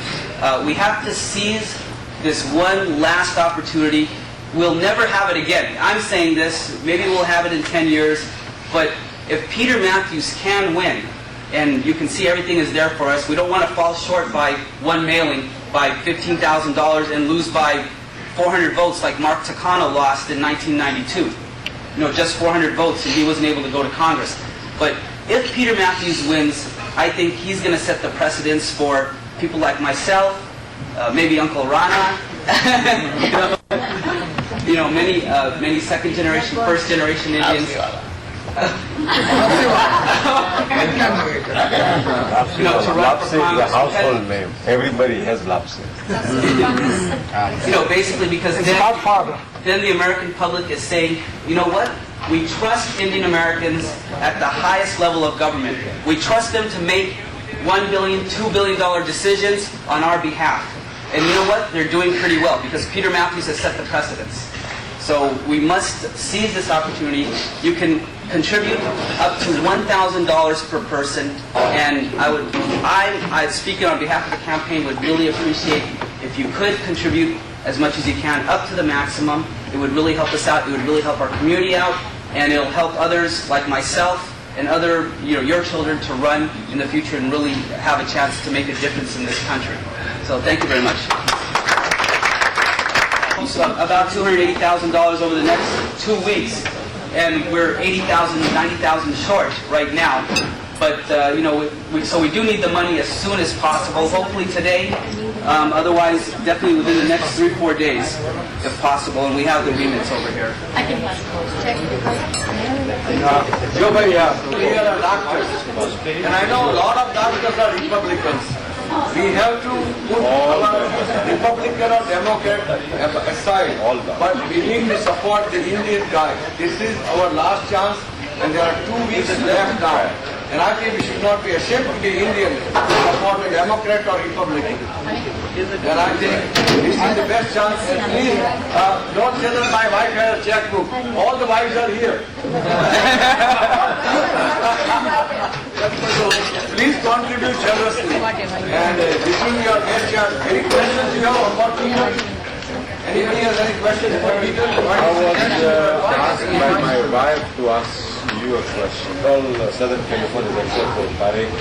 We have to seize this one last opportunity. We'll never have it again. I'm saying this, maybe we'll have it in 10 years, but if Peter Matthews can win, and you can see everything is there for us, we don't want to fall short by one mailing by $15,000 and lose by 400 votes like Mark Takano lost in 1992. Just 400 votes, and he wasn't able to go to Congress. But if Peter Matthews wins, I think he's going to set the precedence for people like myself, maybe Uncle Rana, many second generation, first generation Indians. Lapsi is a household name. Everybody has Lapsi. Basically because then the American public is saying, you know what? We trust Indian Americans at the highest level of government. We trust them to make $1 billion, $2 billion decisions on our behalf. And you know what? They're doing pretty well because Peter Matthews has set the precedence. So we must seize this opportunity. You can contribute up to $1,000 per person, and I speaking on behalf of the campaign, would really appreciate if you could contribute as much as you can, up to the maximum. It would really help us out. It would really help our community out, and it'll help others like myself and other, your children to run in the future and really have a chance to make a difference in this country. So thank you very much. So about $280,000 over the next 2 weeks, and we're 80,000, 90,000 short right now. But so we do need the money as soon as possible. Hopefully today, otherwise definitely within the next 3-4 days, if possible. And we have the remits over here. I can check. Joe Bhaiya, we are doctors, and I know a lot of doctors are Republicans. We have to put our Republican or Democrat aside, but we need to support the Indian guy. This is our last chance, and there are 2 weeks left now. And I think we should not be ashamed to be Indian to support a Democrat or Republican. And I think this is the best chance. And please, don't say that my wife has a checkbook. All the wives are here. So please contribute generously. And this will be your best chance. Any questions you have about Peter? Anybody has any questions for Peter? I was asked by my wife to ask you a question. All Southern California is except for Parik.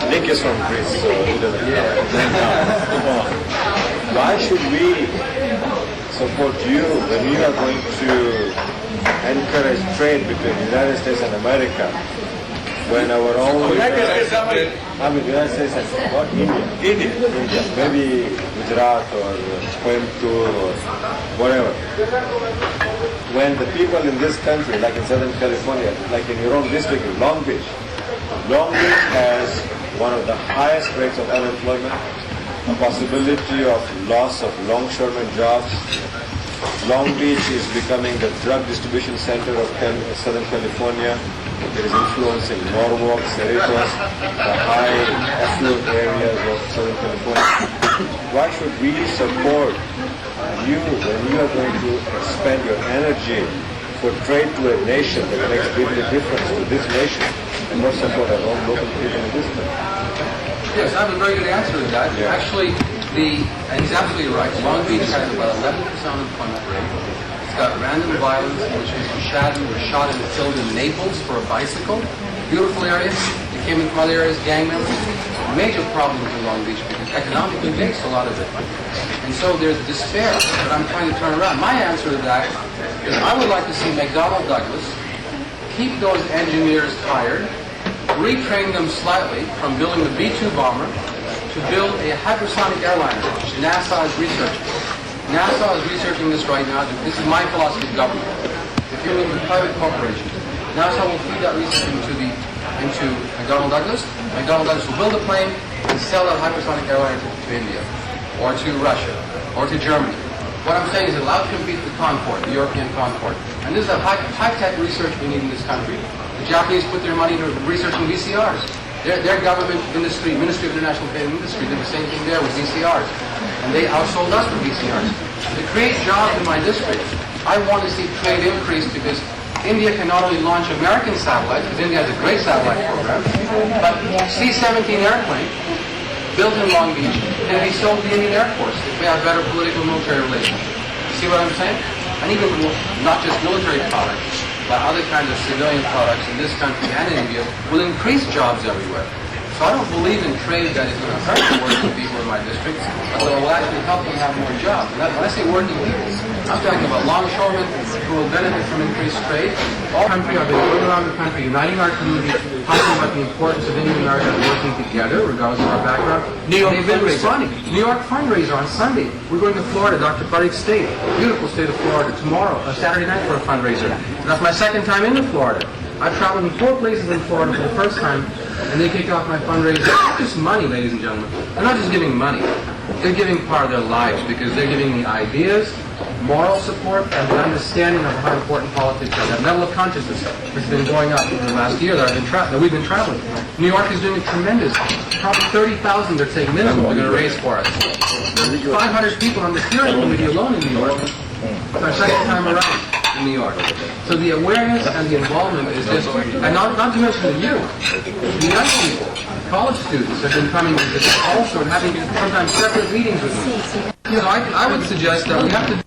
And Nick is from Greece, so he doesn't know. Why should we support you when you are going to encourage trade between the United States and America? When our own United States and what? India. Maybe Gujarat or Coimbatore or whatever. When the people in this country, like in Southern California, like in your own district, Long Beach has one of the highest rates of unemployment, a possibility of loss of longshoreman jobs. Long Beach is becoming the drug distribution center of Southern California. There is influence in Norwalk, Cerritos, the high affluent areas of Southern California. Why should we support you when you are going to expend your energy for trade to a nation that makes a big difference to this nation and not support our own local people in this country? Yes, I have a very good answer to that. Yeah. Actually, he's absolutely right. Long Beach has about 11% unemployment rate. It's got random violence, in which Mr. Shah was shot and killed in Naples for a bicycle. Beautiful area. They came in from other areas, gang members. Major problems in Long Beach because economically makes a lot of it. And so there's despair that I'm trying to turn around. My answer to that is I would like to see McDonnell Douglas keep those engineers hired, retrain them slightly from building the B-2 bomber to build a hypersonic airliner, which NASA is researching. NASA is researching this right now. This is my philosophy of government. If you're looking at private corporations, NASA will feed that research into McDonnell Douglas. McDonnell Douglas will build a plane and sell that hypersonic airliner to India, or to Russia, or to Germany. What I'm saying is allow it to compete with the Concorde, the European Concorde. And this is a high-tech research we need in this country. The Japanese put their money into researching VCRs. Their government industry, Ministry of International Trade and Industry, did the same thing there with VCRs. And they outsold us with VCRs. To create jobs in my district, I want to see trade increase because India can not only launch American satellites, because India has a great satellite program, but C-17 airplane built in Long Beach can be sold to the Indian Air Force if we have better political military relations. See what I'm saying? And even not just military products, but other kinds of civilian products in this country and in India will increase jobs everywhere. So I don't believe in trade that is going to hurt the working people in my district, but it will actually help them have more jobs. And when I say working people, I'm talking about longshoremen who will benefit from increased trade. All country, I've been going around the country, uniting our community, talking about the importance of Indian Americans working together, regardless of our background. New York fundraiser. New York fundraiser on Sunday. We're going to Florida, Dr. Parik's state, beautiful state of Florida, tomorrow, Saturday night for a fundraiser. And that's my second time into Florida. I've traveled in 4 places in Florida for the first time, and they kicked off my fundraiser. Not just money, ladies and gentlemen. They're not just giving money. They're giving part of their lives because they're giving me ideas, moral support, and the understanding of how important politics is. That level of consciousness has been going up in the last year that we've been traveling. New York is doing tremendous. Probably 30,000 they're saying minimum they're going to raise for us. There's 500 people on the steering committee alone in New York. It's our second time around in New York. So the awareness and the involvement is just, and not to mention the youth, the young people, college students have been coming to this also and having sometimes separate meetings with me. You know, I would suggest that we have to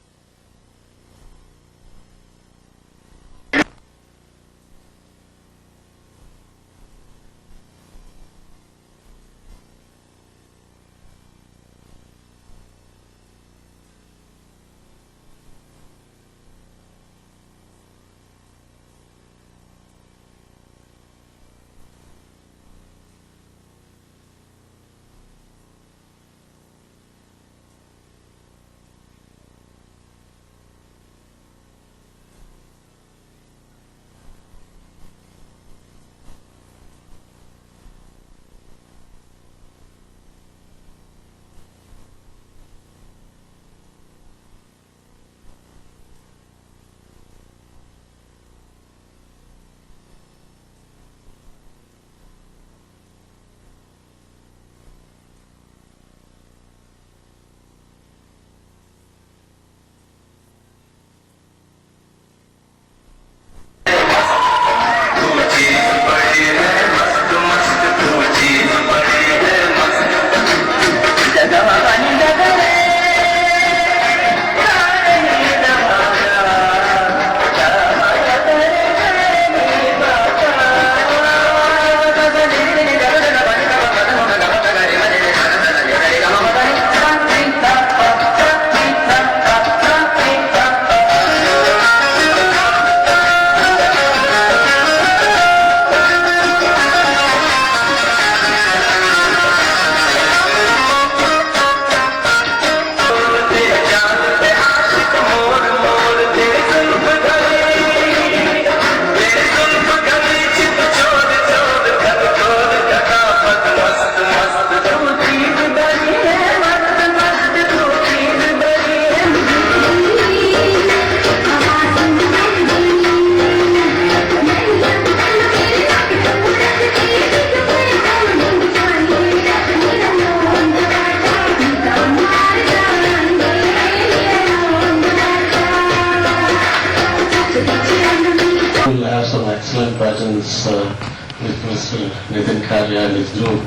KRIYA and his group.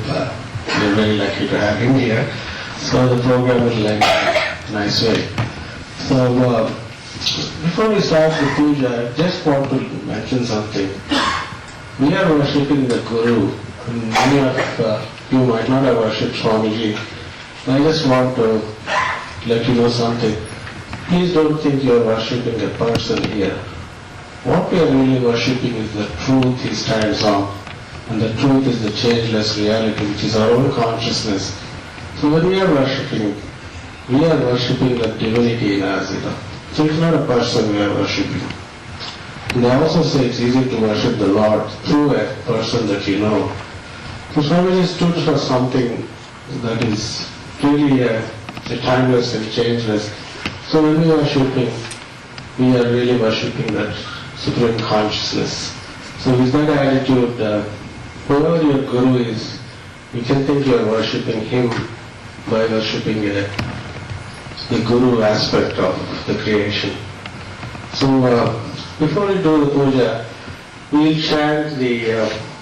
We're very lucky to have him here. So the program will end in a nice way. So before we start the puja, I just want to mention something. We are worshipping the Guru. Many of you might not have worshipped Swamiji. I just want to let you know something. Please don't think you are worshipping a person here. What we are really worshipping is the truth he stands on. And the truth is the changeless reality, which is our own consciousness. So when we are worshipping the divinity in us, So it's not a person we are worshipping. And I also say it's easy to worship the Lord through a person that you know. So Swamiji stood for something that is really a timeless and changeless. So when we are worshipping, we are really worshipping that supreme consciousness. So with that attitude, whoever your guru is, you can think you are worshipping him by worshipping the guru aspect of the creation. So before we do the puja, we will chant the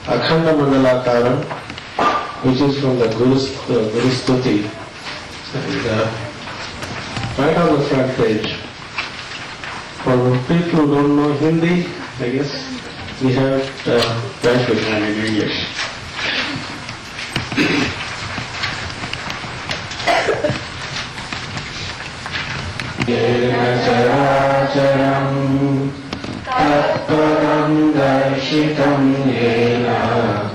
Akhanda Mandalakaram, which is from the Guru Stuti. And right on the front page. For people who don't know Hindi, I guess we have translation in English. Characharam tatpadam darshitam yena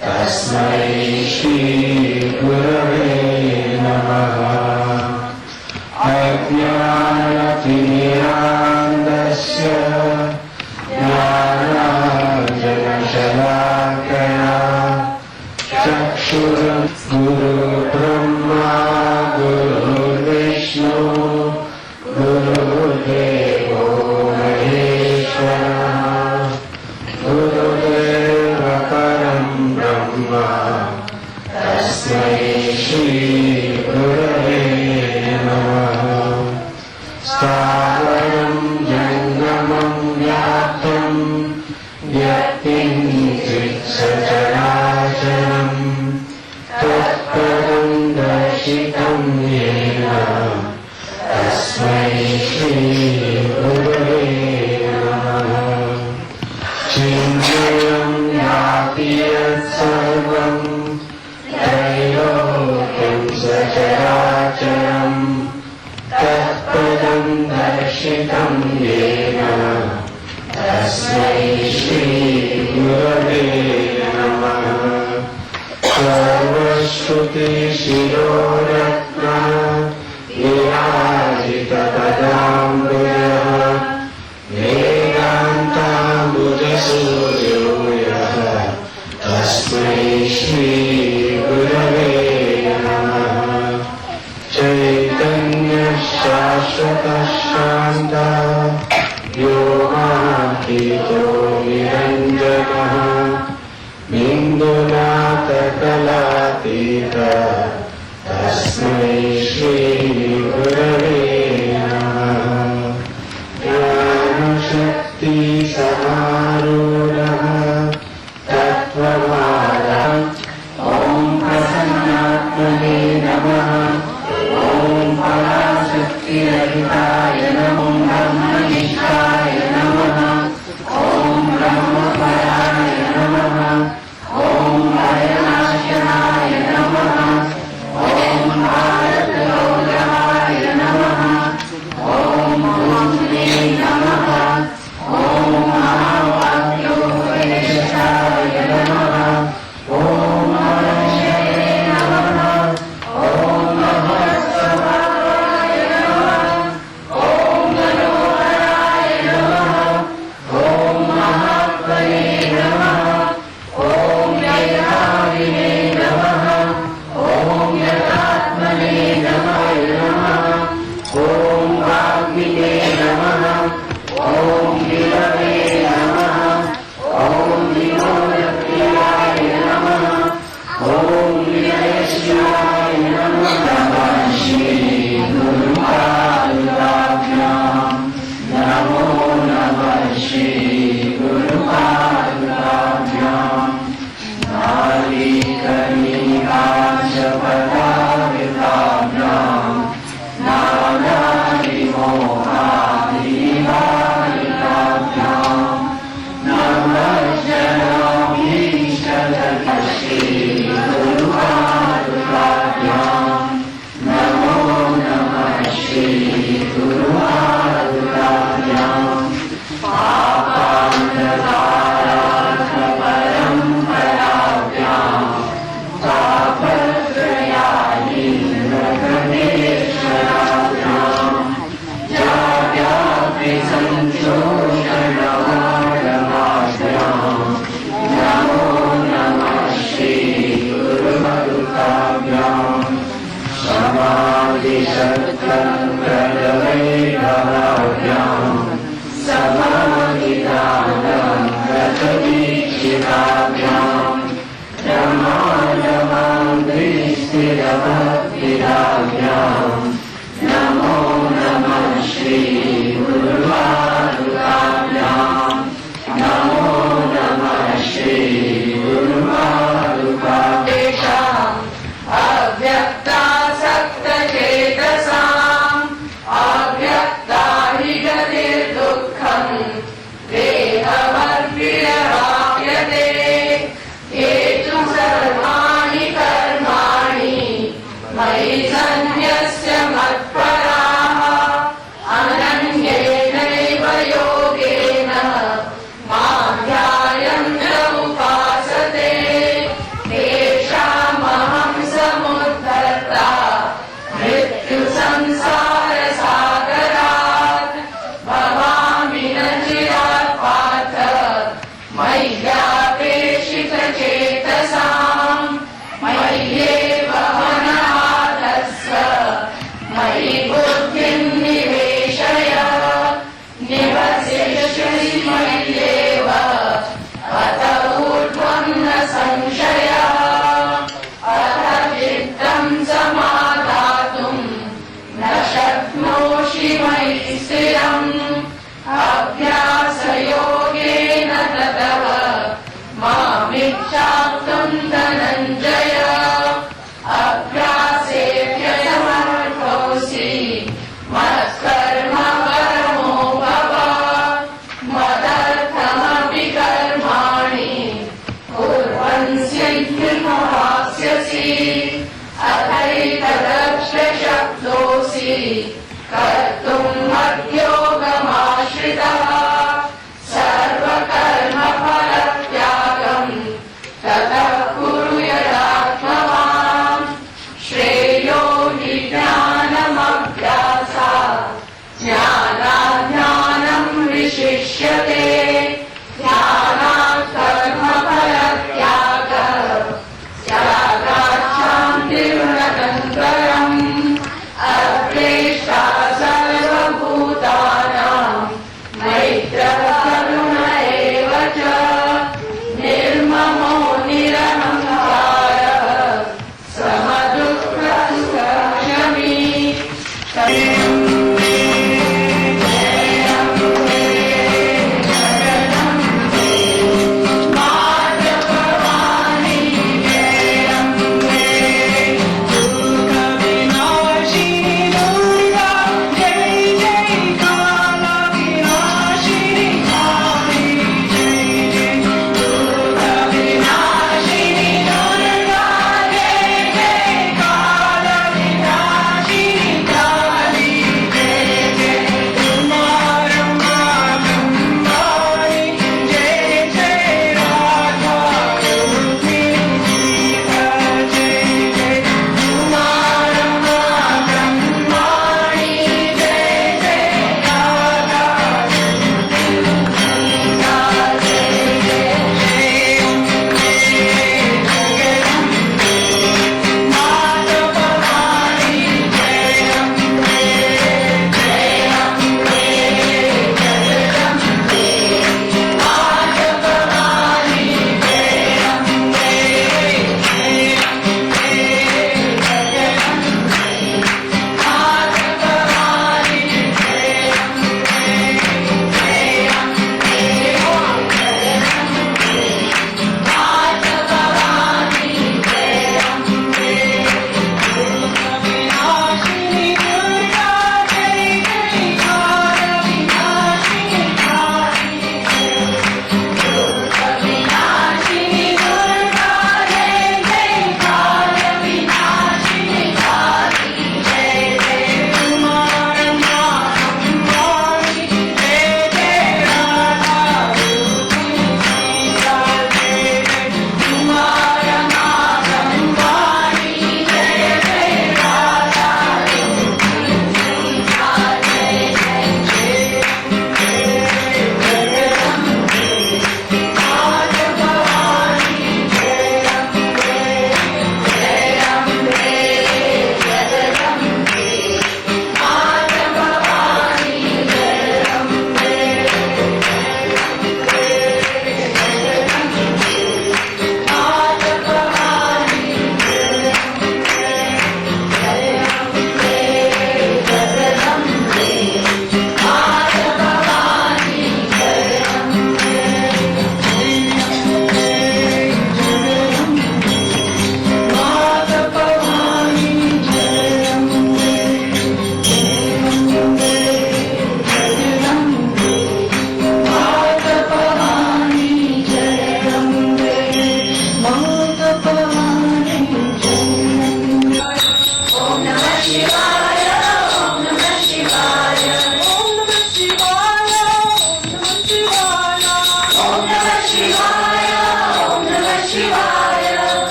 tasmai shri gurave namaha ajnanatirandasya jnanajanashalakaya chakshuram guru brahma guru vishnu Gurudevo Maheshwara Gurudeva Param Brahma Tasmai Shri Gurave Namaha Stavaram Jangamam Vyaptam Vyaptim Sacharanam Tatparam Darshitam Yena Tasmai Shri Gurave Namaha Chinmayam Yapi Yat Sarvam Trailokyam Sacharacharam Tatpadam Darshitam Yena Tasmai Shri Gurave Namaha Sarvashruti Shiroratna Virajitapadambujaha Vedantambujasuryoyaha Tasmai Shri Gurave Namaha Chaitanya Shashvata Shanta Yogamahito Niranjanaha Bindunata Kalatita Tasmai Shri Gurave Namaha Jnana Shakti Samarudhaha Tattvamada Om Prasannatmane Namaha Om Parashakti Rahitaya Namo Brahmanishaya Namaha Om Brahma Paraya Namaha Om Ayanashanaya Namaha Om Bharatalokamaya Namaha Om Bhutne Namaha Om Mahavakyopadeshaya Namaha Om Manashaya Namaha Om Mahasavaya Namaha Om Manoharaya Namaha Om Mahavane Namaha Om Yayavine Namaha Om Yatatmane Namaha Om Bhagine Namaha Om Vilave Namaha Om Vimodapriyaya Namaha Om Vilayashivaya Namaha Shri Guru Padukabhyam Namo Namah Shri Guru Padukabhyam Nali Karnikachapadavithabhyam Nalari Mohadirivayikabhyam Namajjanam Ishtadatashri Guru Padukabhyam Namo Namah Shri Guru Padukabhyam Papandavarathaparam Parabhyam Tapatrayani Naganesharabhyam Jagyapi Sanchoshanavadamabhyam Namo Namah Shri Guru Padukabhyam Samadhi Sattam Pradavekabhyam Samadhi Dhanam Pradavekabhyam मयि बुद्धिं निवेशय निवसिष्यसि मय्येव अत ऊर्ध्वं न संशयः अथ चित्तं समाधातुं न शक्नोषि मयि स्थिरम् अभ्यासयोगेन ततः मामिच्छाप्तुं धनञ्जय अभ्यासेऽप्यसमर्थोऽसि मत्कर्म परमो भव मदर्थमपि कर्माणि कुर्वन् सिद्धिमवाप्स्यसि अथैतदक्षशक्तोऽसि कर्तुं मद्योगमाश्रितः सर्वकर्मफलत्यागं ततः कुरु यदात्मवान् श्रेयो हि ज्ञानमभ्यासात् ज्ञानाज्ञानं विशिष्यते ध्यानात् कर्मफलत्यागः त्यागात् शान्तिरनन्तरम् अद्वेष्टा सर्वभूतानां मैत्रः करुण एव च निर्ममो निरहङ्कारः समदुःखसुखक्षमी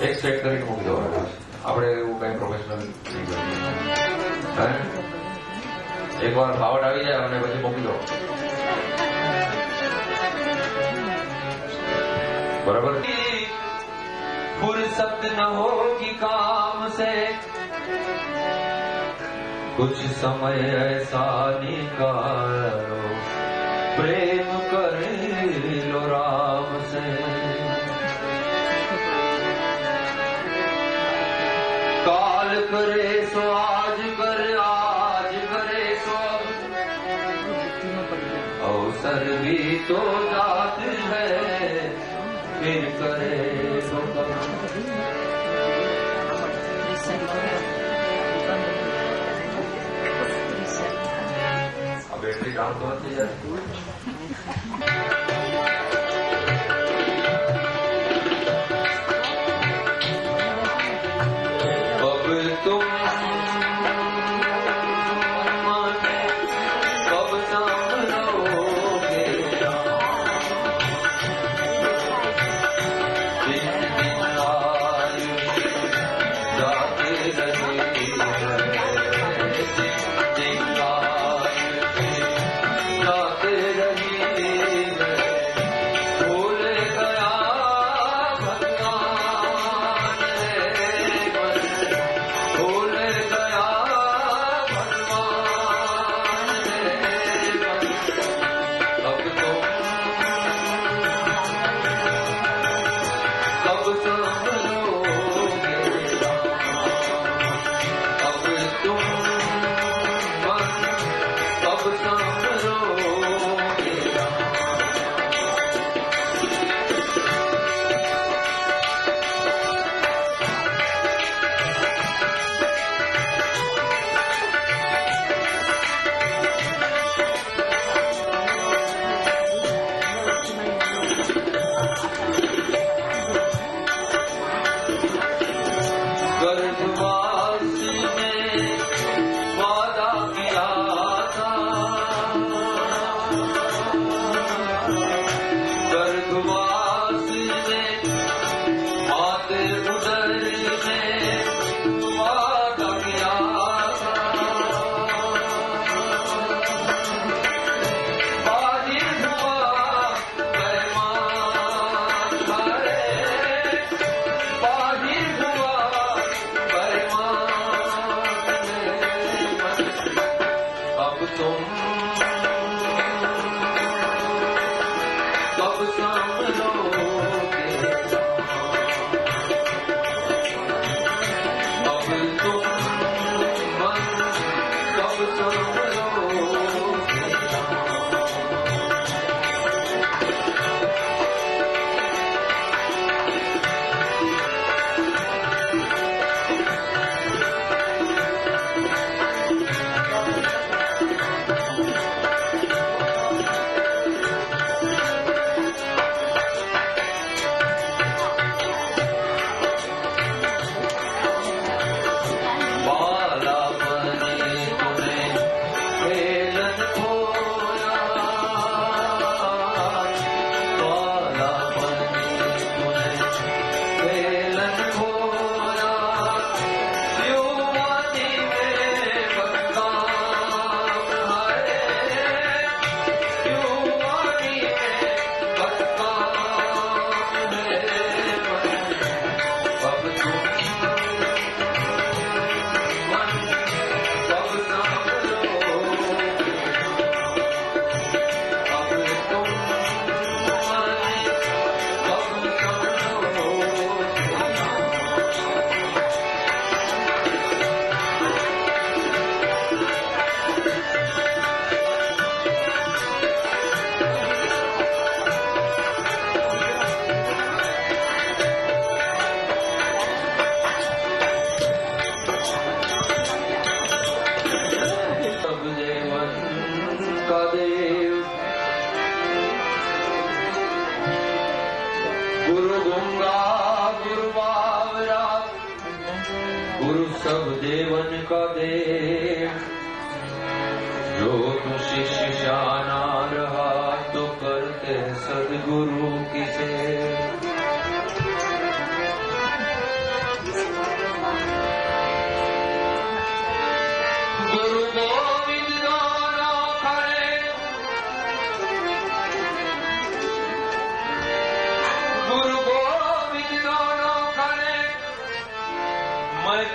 એક સેટ કરીને મૂકી દો. આપણે એવું કઈ પ્રોફેશનલ નહીં કરીએ. એકવાર ફાવટ આવી જાય અને પછી મૂકી દો. बराबर. फुर्सत न होगी काम से, कुछ समय ऐसा निकालो, प्रेम कर लो राम से. काल करे सो आज करे, आज करे सो अवसर भी तो जात है, फिर करे तो बैटरी डाउन तो होती है. अब तुम कब संभलोगे,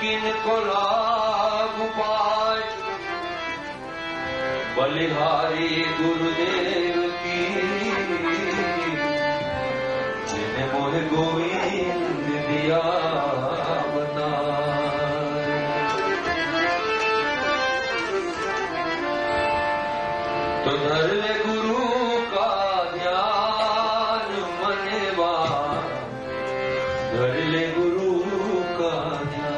किनको लाभ पाए बलिहारी गुरुदेव की जिन्हें मोह गोविंद दिया बता तो धर ले गुरु का ध्यान मनवा धर ले गुरु का ध्यान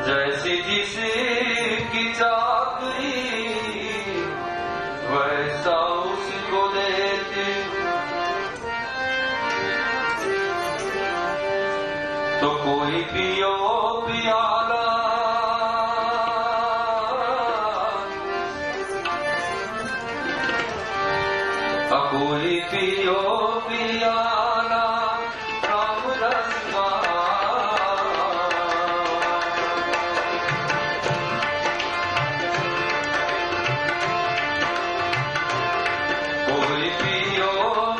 जैसी जिसकी चाकरी वैसा उसको देते तो कोई पियो पियाला कोई पियो पियाला राम रस का कोई पियो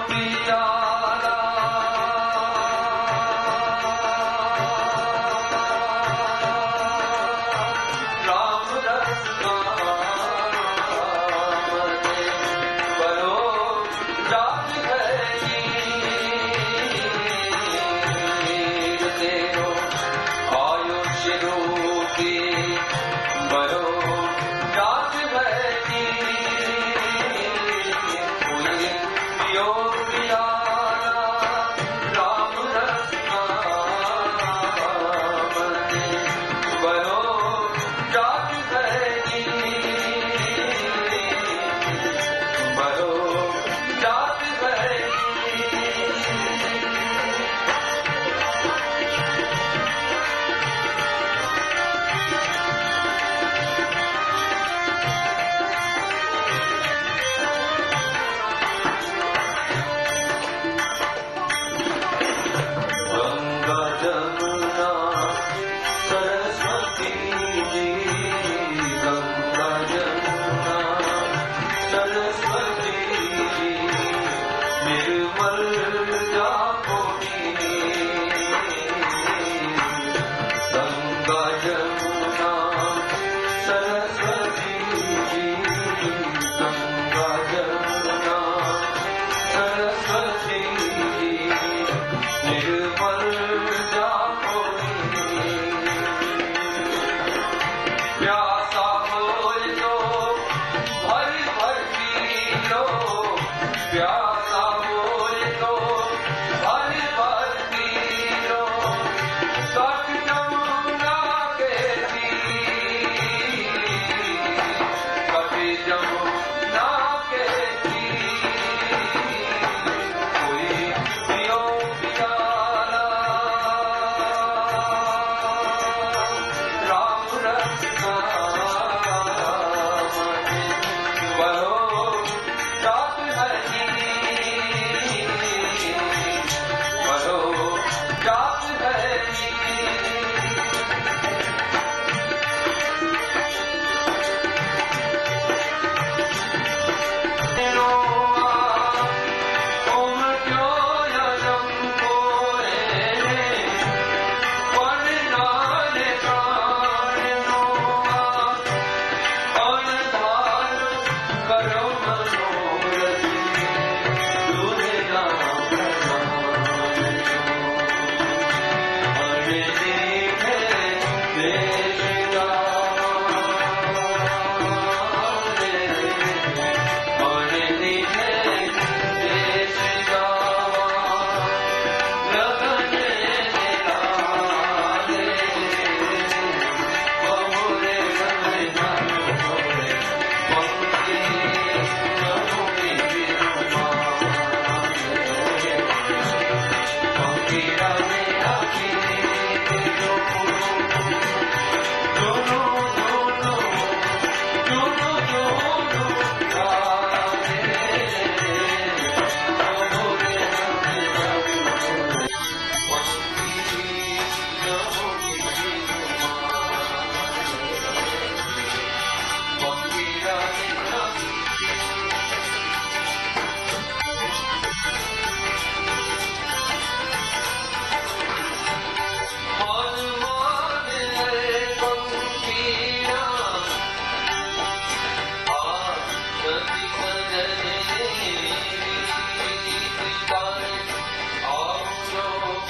पियाला राम रस का जात है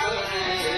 करे